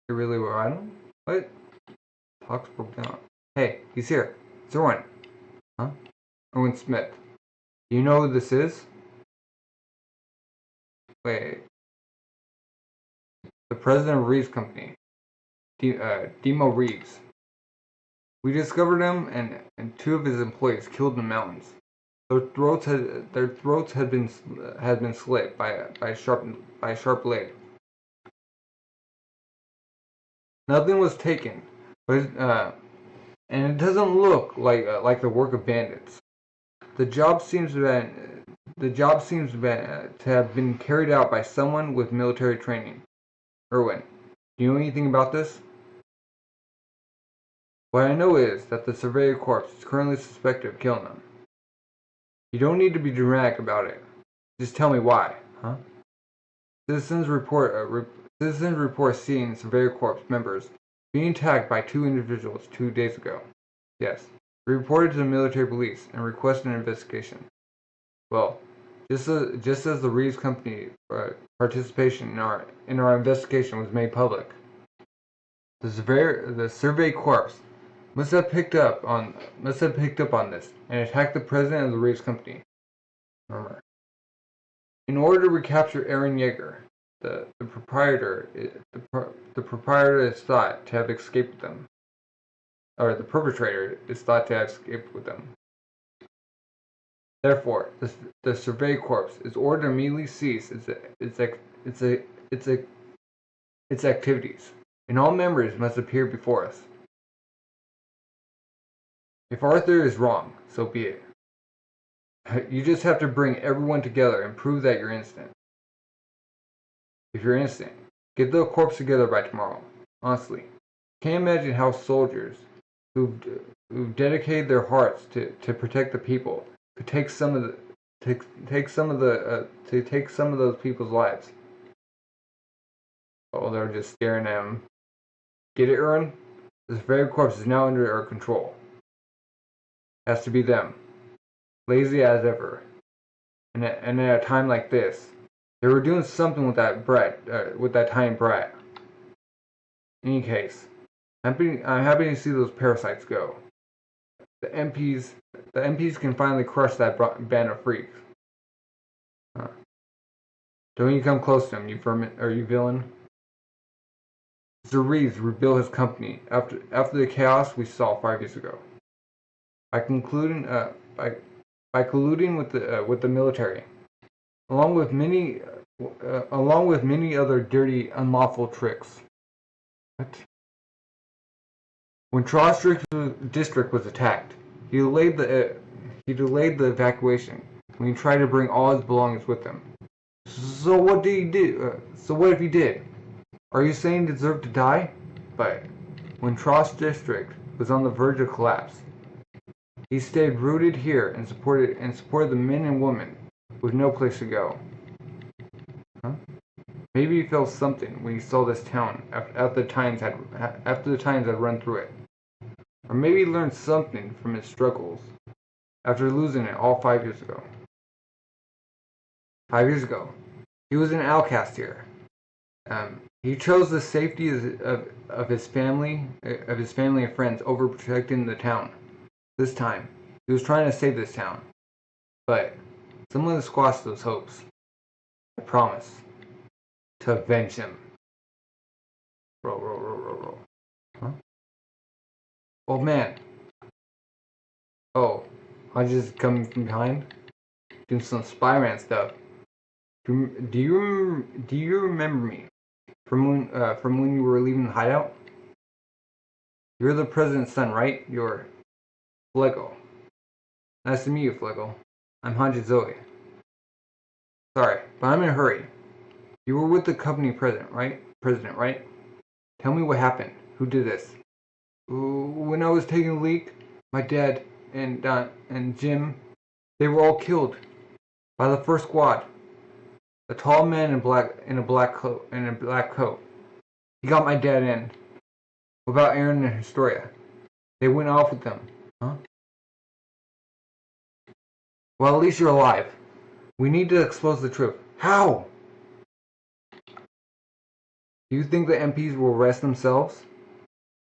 S1: You really rely on him? What? Talks broke down. Hey, he's here. It's Erwin. Huh? Erwin Smith. Do you know who this is? Wait. The president of Reeves Company. Demo Reeves. We discovered him and two of his employees killed in the mountains. Their throats had been slit by a sharp blade. Nothing was taken, but and it doesn't look like the work of bandits. The job seems to have been carried out by someone with military training. Erwin, do you know anything about this? What I know is that the Surveyor Corps is currently suspected of killing them. You don't need to be dramatic about it. Just tell me why, huh? Citizens report seeing Surveyor Corps members being attacked by 2 individuals 2 days ago. Yes, we reported to the military police and requested an investigation. Well, just as the Reeves Company participation in our investigation was made public, the Survey Corps must have picked up on this and attacked the president of the Reeves Company. Remember, in order to recapture Aaron Yeager, the proprietor is thought to have escaped with them, or the perpetrator is thought to have escaped with them. Therefore, the Survey Corps is ordered to immediately cease its activities, and all members must appear before us. If our theory is wrong, so be it. You just have to bring everyone together and prove that you're innocent. If you're innocent, get the corps together by tomorrow. Honestly, can't imagine how soldiers who've dedicated their hearts to protect the people could take some of those people's lives. Oh, they're just staring at him. Get it, Erwin? The Surveyor Corps is now under our control. Has to be them. Lazy as ever. And at a time like this, they were doing something with that tiny brat. In any case, I'm happy to see those parasites go. The MPs can finally crush that band of freaks. Don't you come close to him, you vermin, or you villain. Mr. Reeves rebuilt his company after the chaos we saw 5 years ago. By colluding with the military, along with many other dirty, unlawful tricks. What? When Tross district was attacked, he delayed the evacuation when he tried to bring all his belongings with him. So what did he do? So what if he did? Are you saying he deserved to die? But when Tross district was on the verge of collapse, he stayed rooted here and supported the men and women with no place to go. Huh? Maybe he felt something when he saw this town after the Times had run through it. Or maybe he learned something from his struggles after losing it all 5 years ago. 5 years ago, he was an outcast here. He chose the safety of his family and friends over protecting the town. This time, he was trying to save this town. But someone squashed those hopes. I promise to avenge him. Roll. Huh? Oh man. Oh, I just coming from behind, doing some Spider-Man stuff. Do you remember me from when you were leaving the hideout? You're the president's son, right? You're Flego. Nice to meet you, Flego. I'm Hanji Zoe. Sorry, but I'm in a hurry. You were with the company president, right? Tell me what happened. Who did this? When I was taking a leak, my dad and Jim, they were all killed by the first squad. A tall man in a black coat. He got my dad in. What about Aaron and Historia? They went off with them. Huh? Well, at least you're alive. We need to expose the truth. How? Do you think the MPs will arrest themselves?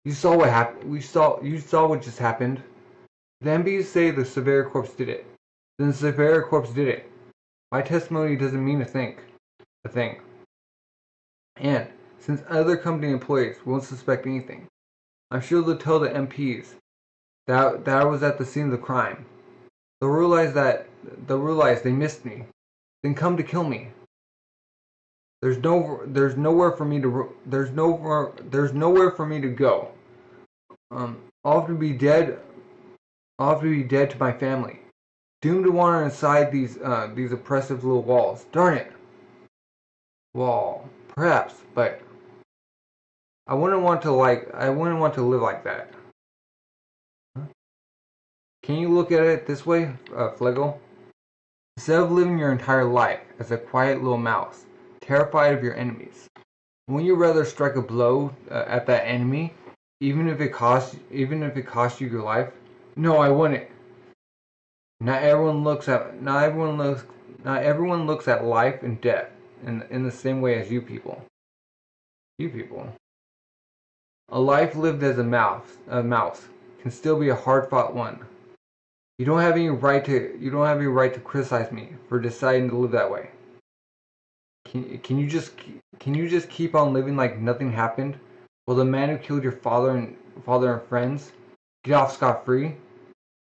S1: You saw what happened. You saw what just happened. The MPs say the Surveyor Corps did it. Then the Surveyor Corps did it. My testimony doesn't mean a thing. And since other company employees won't suspect anything, I'm sure they'll tell the MPs that I was at the scene of the crime. They'll realize they missed me, then come to kill me. There's nowhere for me to go. I'll have to be dead. I'll have to be dead to my family, doomed to wander inside these oppressive little walls. Darn it. Well, perhaps, but I wouldn't want to live like that. Huh? Can you look at it this way, Flegel? Instead of living your entire life as a quiet little mouse, terrified of your enemies, wouldn't you rather strike a blow at that enemy, even if it costs you your life? No, I wouldn't. Not everyone looks at life and death in the same way as you people. You people. A life lived as a mouse can still be a hard-fought one. You don't have any right to criticize me for deciding to live that way. Can you just keep on living like nothing happened? Will the man who killed your father and friends get off scot-free?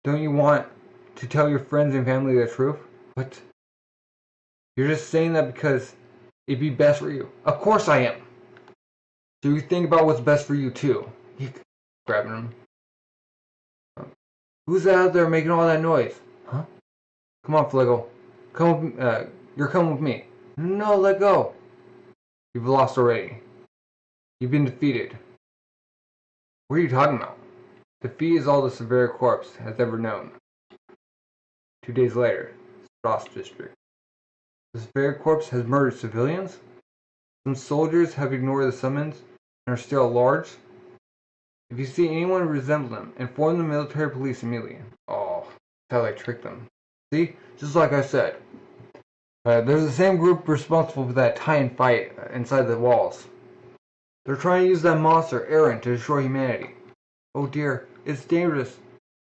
S1: Don't you want to tell your friends and family the truth? What? You're just saying that because it'd be best for you. Of course I am. So you think about what's best for you too. Grabbing him. Who's out there making all that noise? Huh? Come on, Flegel. You're coming with me. No, let go. You've lost already. You've been defeated. What are you talking about? Defeat is all the Severe Corps has ever known. 2 days later, Strauss District. The Severe Corps has murdered civilians. Some soldiers have ignored the summons and are still at large. If you see anyone resemble them, inform the military police immediately. Oh, that's how they tricked them. See? Just like I said. They're the same group responsible for that tie-in fight inside the walls. They're trying to use that monster, Erwin, to destroy humanity. Oh dear, it's dangerous.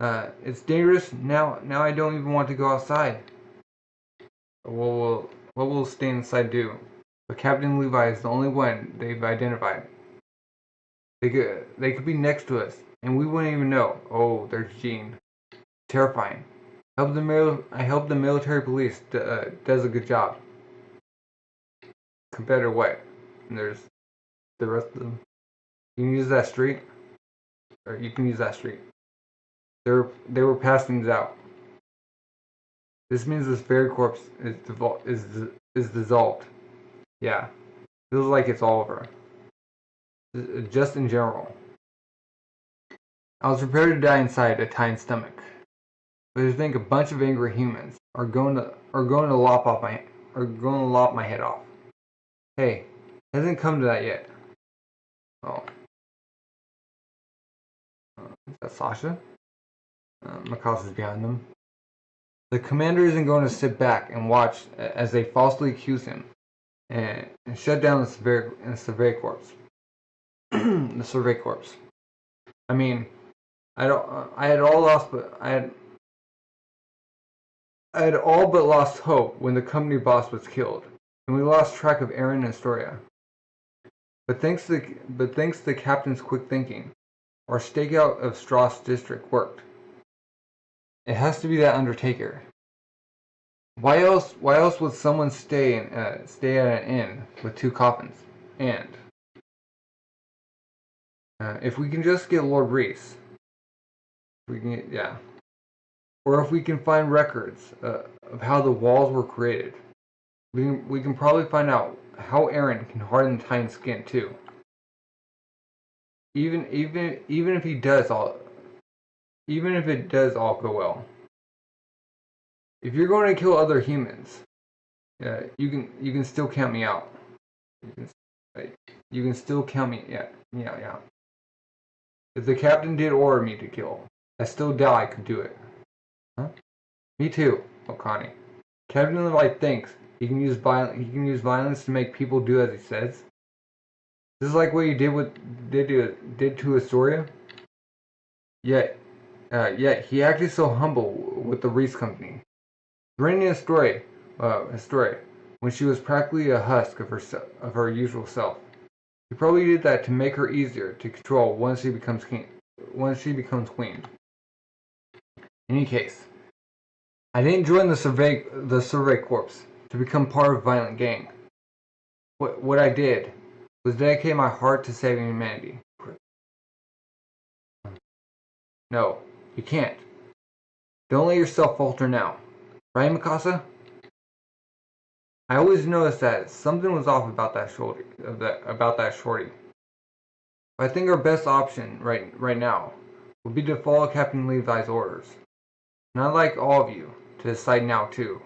S1: It's dangerous. Now I don't even want to go outside. What will staying inside do? But Captain Levi is the only one they've identified. They could be next to us, and we wouldn't even know. Oh, there's Jean. Terrifying. I hope the military police does a good job. Compared to what? And there's the rest of them. You can use that street, or you can use that street. They were passing these out. This means this very corpse is dissolved. Yeah, feels like it's all over. Just in general. I was prepared to die inside a tiny stomach, but to think a bunch of angry humans are going to lop my head off. Hey, it hasn't come to that yet. Oh, is that Sasha? Makasa's behind them. The commander isn't going to sit back and watch as they falsely accuse him and shut down the survey corps. The survey corps. I mean, I had all but lost hope when the company boss was killed, and we lost track of Aaron and Storia. But thanks to the captain's quick thinking, our stakeout of Strauss District worked. It has to be that Undertaker. Why else would someone stay at an inn with 2 coffins? And if we can just get Lord Reese, or if we can find records of how the walls were created, we can probably find out how Aaron can harden the Titan's skin too. Even if it does all go well. If you're going to kill other humans, you can still count me out. You can still count me. Yeah. If the captain did order me to kill, I still doubt I could do it. Huh? Me too, Okani. Captain Levi thinks he can use violence to make people do as he says. This is like what he did to Astoria. Yet he acted so humble with the Reese Company. Threatening Astoria when she was practically a husk of her usual self. He probably did that to make her easier to control once she becomes queen. In any case, I didn't join the survey corps to become part of a violent gang. What I did was dedicate my heart to saving humanity. No, you can't. Don't let yourself falter now. Right, Mikasa? I always noticed that something was off about that shorty. I think our best option right now would be to follow Captain Levi's orders. And I'd like all of you to decide now too.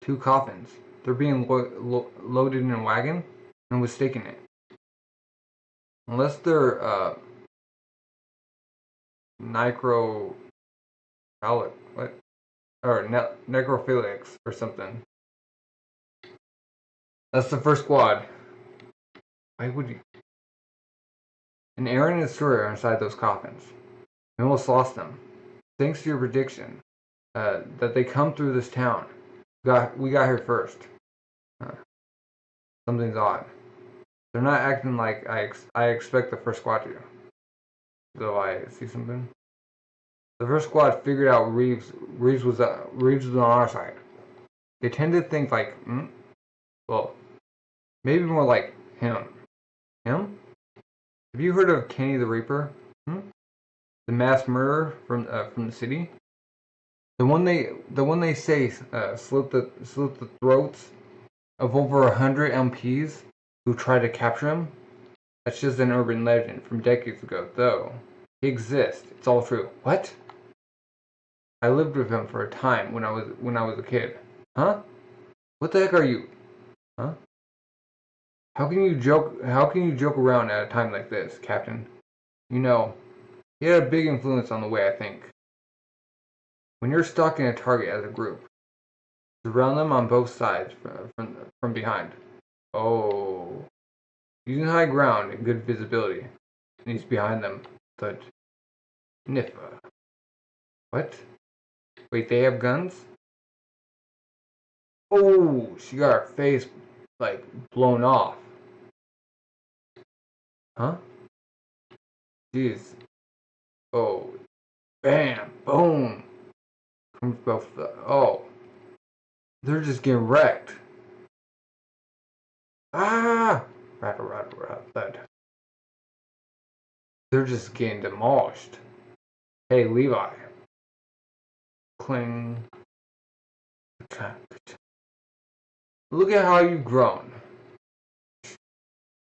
S1: 2 coffins. They're being loaded in a wagon, and was taking it. Unless they're necrophilic, what? Or necrophilics or something. That's the first squad. Why would you? And Aaron and Suri are inside those coffins. We almost lost them. Thanks to your prediction that they come through this town. We got here first. Something's odd. They're not acting like I expect the first squad to. Though I see something. The first squad figured out Reeves was on our side. They tend to think like, well, maybe more like him. Him? Have you heard of Kenny the Reaper? The mass murderer from the city? The one they say slit the throats of over 100 MPs who tried to capture him? That's just an urban legend from decades ago, though. He exists. It's all true. What? I lived with him for a time when I was a kid. Huh? What the heck are you? Huh? How can you joke around at a time like this, Captain? You know, he had a big influence on the way I think. When you're stalking a target as a group, surround them on both sides from behind. Oh. Using high ground and good visibility. And he's behind them. But Niffa. What? Wait, they have guns? Oh, she got her face, like, blown off. Huh? Jeez. Oh. Bam. Boom. From both oh. They're just getting wrecked. Ah! Rattle, thud. They're just getting demolished. Hey, Levi. Cling. Look at how you've grown.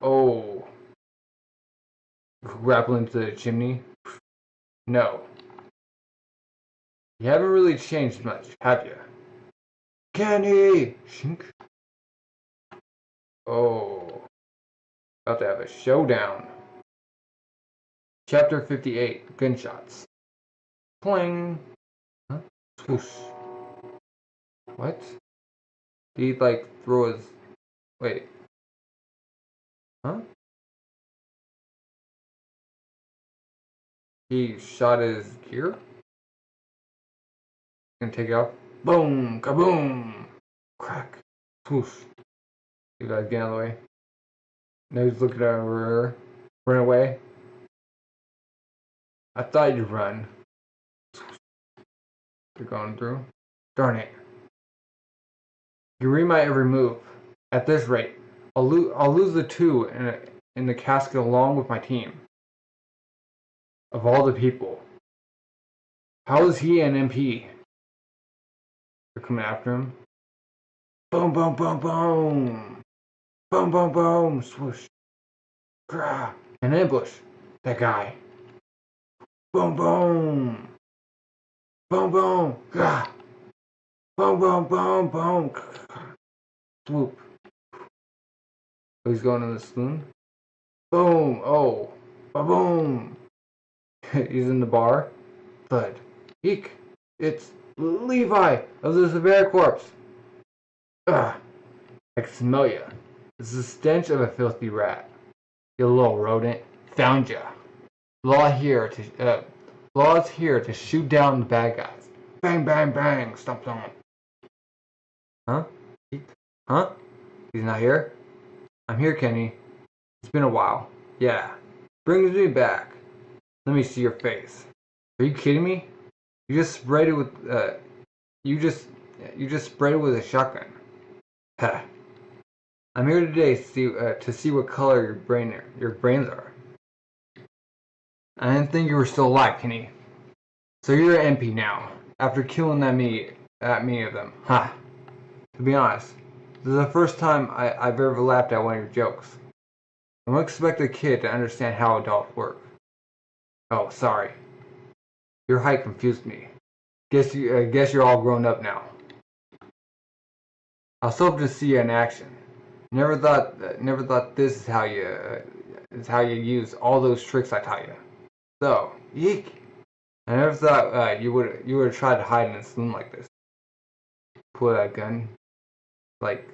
S1: Oh. Grappling to the chimney? No. You haven't really changed much, have you? Kenny! Shink. Oh. About to have a showdown. Chapter 58. Gunshots. Cling. Huh? Swoosh. What? Did he, like, throw his... Wait. Huh? He shot his gear? Gonna take it off. Boom! Kaboom! Crack. Swoosh. You guys get out of the way. Now he's looking over. Run away. I thought you'd run. You're going through. Darn it. You read my every move. At this rate, I'll lose the 2 in the casket along with my team. Of all the people. How is he an MP? They're coming after him. Boom, boom, boom, boom. Boom, boom, boom. Swoosh. Grah. An ambush. That guy. Boom, boom. Boom, boom. Grah. Boom, boom, boom, boom. Swoop. Oh, he's going in the saloon. Boom. Oh. Ba-boom. He's in the bar. Thud. Eek. It's Levi of the Severe Corpse. Ugh. I can smell you. It's the stench of a filthy rat. You little rodent. Found ya. Law's here to shoot down the bad guys. Bang, bang, bang. Stomp, stomp. Huh? Huh? He's not here? I'm here, Kenny. It's been a while. Yeah. Bring me back. Let me see your face. Are you kidding me? You just sprayed it with you just sprayed it with a shotgun. Ha. I'm here today to see what color your brains are. I didn't think you were still alive, Kenny. So you're an MP now, after killing that many of them. Ha! To be honest, this is the first time I've ever laughed at one of your jokes. I don't expect a kid to understand how adults work. Oh, sorry. Your height confused me. Guess you're all grown up now. I was hoping to see you in action. Never thought this is how you use all those tricks I taught you. So, yeek. I never thought you would have tried to hide in a saloon like this. Pull that gun, like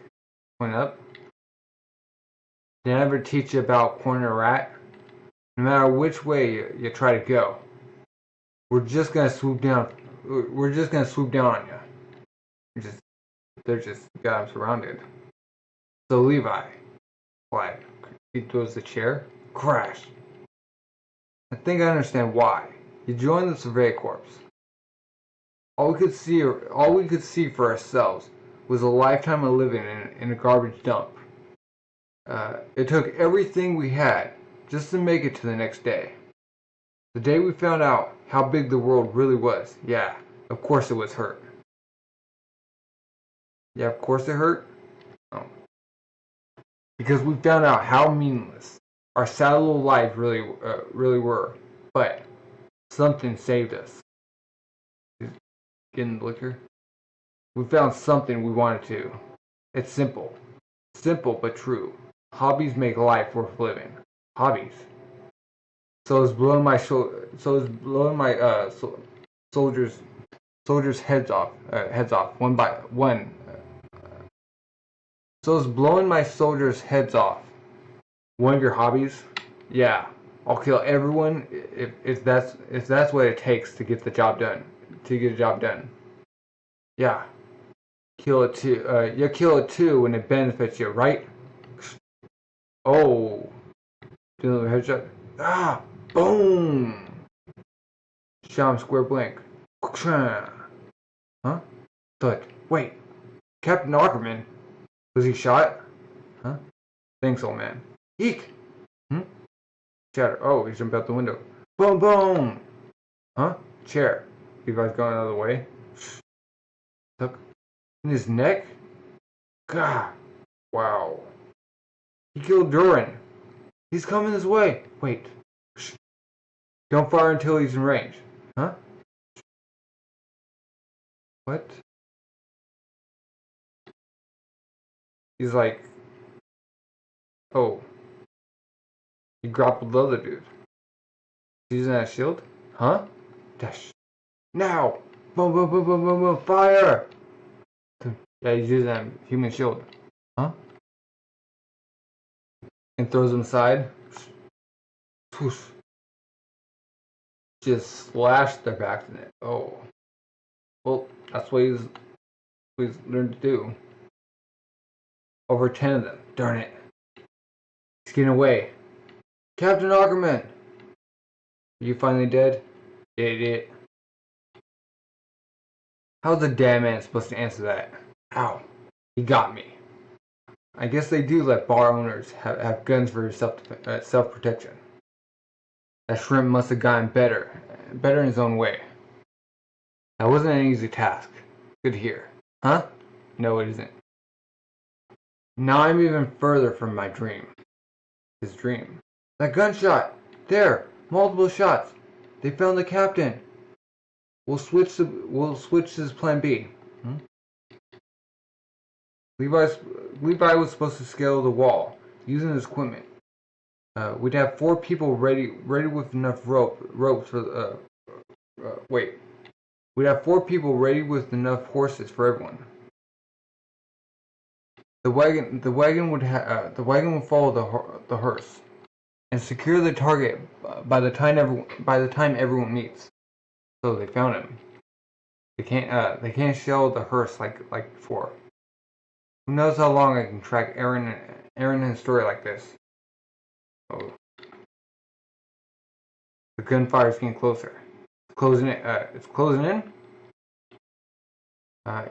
S1: point up. Did I ever teach you about pointing a rat? No matter which way you try to go, we're just gonna swoop down. We're just gonna swoop down on you. They're just got him surrounded. So Levi, why? He throws the chair. Crash. I think I understand why. You joined the Survey Corps. All we could see for ourselves was a lifetime of living in a garbage dump. It took everything we had just to make it to the next day. The day we found out how big the world really was, yeah, of course it was hurt. Yeah, of course it hurt. Oh. Because we found out how meaningless our sad little lives really were. But something saved us. Getting the liquor. We found something we wanted to. It's simple. Simple but true. Hobbies make life worth living. Hobbies. So it's blowing my soldiers' heads off one by one. So it's blowing my soldiers' heads off. One of your hobbies? Yeah, I'll kill everyone if that's what it takes to get the job done. Yeah, kill it too. You kill it too when it benefits you, right? Oh, doing a headshot. Ah, boom! Shot him square blank. Huh? Thud. Wait, Captain Ackerman. Was he shot? Huh? Think so, man. Eek! Shatter. Oh, he jumped out the window. Boom, boom! Huh? Chair. You guys going another way? Look. In his neck? God. Wow. He killed Durin. He's coming this way. Wait. Shh. Don't fire until he's in range. Huh? What? He's like, oh. He grappled the other dude. He's using that shield? Huh? Dash. Now! Boom, boom, boom, boom, boom, boom, fire! Yeah, he's using that human shield. Huh? And throws him aside. Swoosh. Just slashed their backs in it. Oh. Well, that's what he's learned to do. Over 10 of them. Darn it. He's getting away. Captain Ackerman! Are you finally dead? Idiot. How's the damn man supposed to answer that? Ow. He got me. I guess they do let bar owners have guns for self-protection. That shrimp must have gotten better in his own way. That wasn't an easy task. Good to hear. Huh? No, it isn't. Now I'm even further from my dream. His dream. That gunshot! There! Multiple shots! They found the captain! We'll switch his plan B. Levi was supposed to scale the wall using his equipment. We'd have 4 people ready with enough ropes for wait. We'd have 4 people ready with enough horses for everyone. The wagon would follow the hearse and secure the target by the time everyone meets. So they found him. They can't shell the hearse like before. Who knows how long I can track Erwin and his story like this? Oh. The gunfire is getting closer. It's closing in. It's closing in.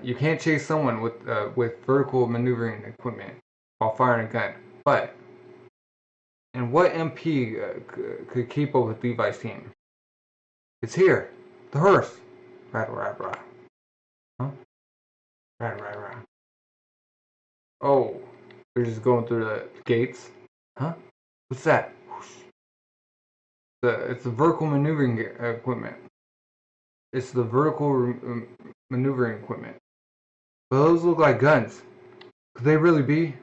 S1: You can't chase someone with vertical maneuvering equipment while firing a gun. But, and what MP could keep up with Levi's team? It's here. The hearse. Rattle, rattle, rattle. Huh? Rattle, rattle, rattle. Oh, they're just going through the gates. Huh? What's that? It's the vertical maneuvering equipment. It's the vertical maneuvering equipment. But those look like guns. Could they really be?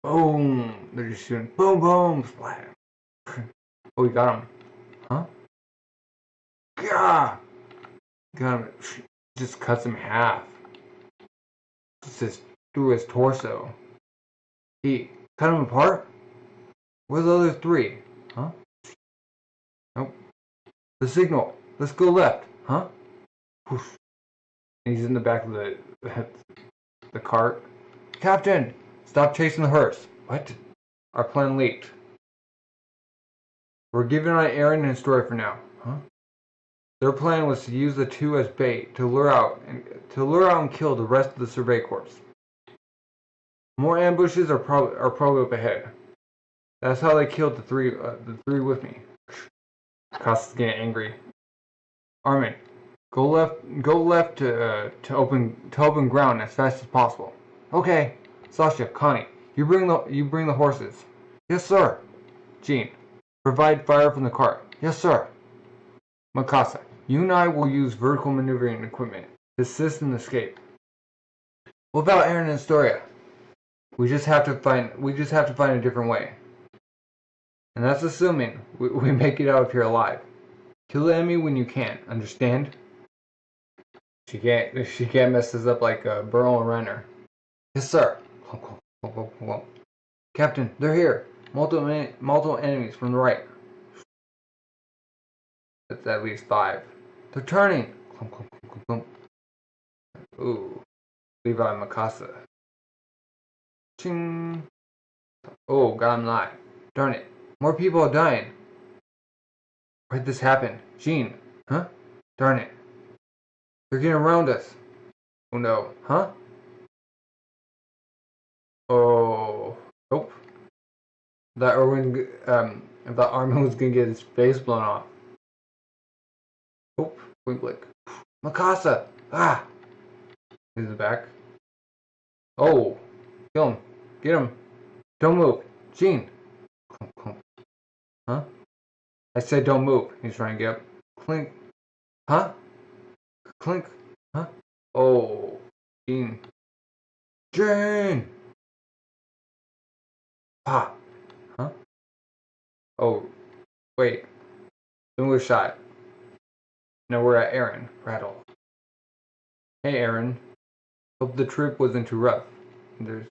S1: Boom! They're just shooting. Boom, boom, splat. Oh, we got him. Huh? Gah! Got him. Just cuts him in half. Just through his torso. He cut him apart? Where's the other three? Huh? Nope. The signal. Let's go left. Huh? Whoosh. He's in the back of the cart. Captain! Stop chasing the hearse. What? Our plan leaked. We're giving on Aaron and Story for now. Huh? Their plan was to use the two as bait to lure out and kill the rest of the Survey Corps. More ambushes are probably up ahead. That's how they killed the three with me. Costa's getting angry. Armin, go left to open ground as fast as possible. Okay. Sasha, Connie, you bring the horses. Yes, sir. Jean, provide fire from the cart. Yes, sir. Mikasa, you and I will use vertical maneuvering equipment to assist in escape. What about Aaron and Astoria? We just have to find a different way. And that's assuming we make it out of here alive. Kill the enemy when you can. Understand? She can't mess this up like Burl and Renner. Yes, sir. Captain, they're here. Multiple enemies from the right. That's at least 5. They're turning. Ooh. Levi Mikasa. Ching. Oh, got him alive. Darn it. More people are dying. Where'd this happen? Jean. Huh? Darn it. They're getting around us. Oh no. Huh? Oh. Nope. That Erwin, that Armin was gonna get his face blown off. Oh, blink, blink. Mikasa! Ah! He's back. Oh! Kill him. Get him. Don't move. Jean! Huh? I said don't move. He's trying to get up. Clink. Huh? Clink. Huh? Oh. Jean. Jean! Ah! Huh? Oh. Wait. English shot. Now we're at Aaron. Rattle. Hey Aaron. Hope the trip wasn't too rough. There's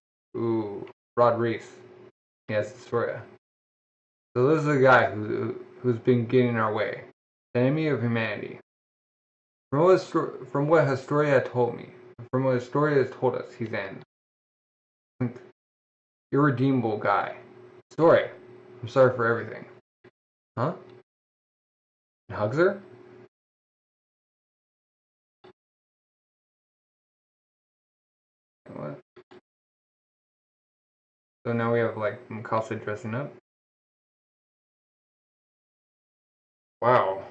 S1: Rod Reese. He has Astoria. So this is a guy who's been getting in our way. The enemy of humanity. From what Astoria told me, from what Astoria has told us, he's an irredeemable guy. Story. I'm sorry for everything. Huh? And hugs her? What? So now we have like Mikasa dressing up. Wow.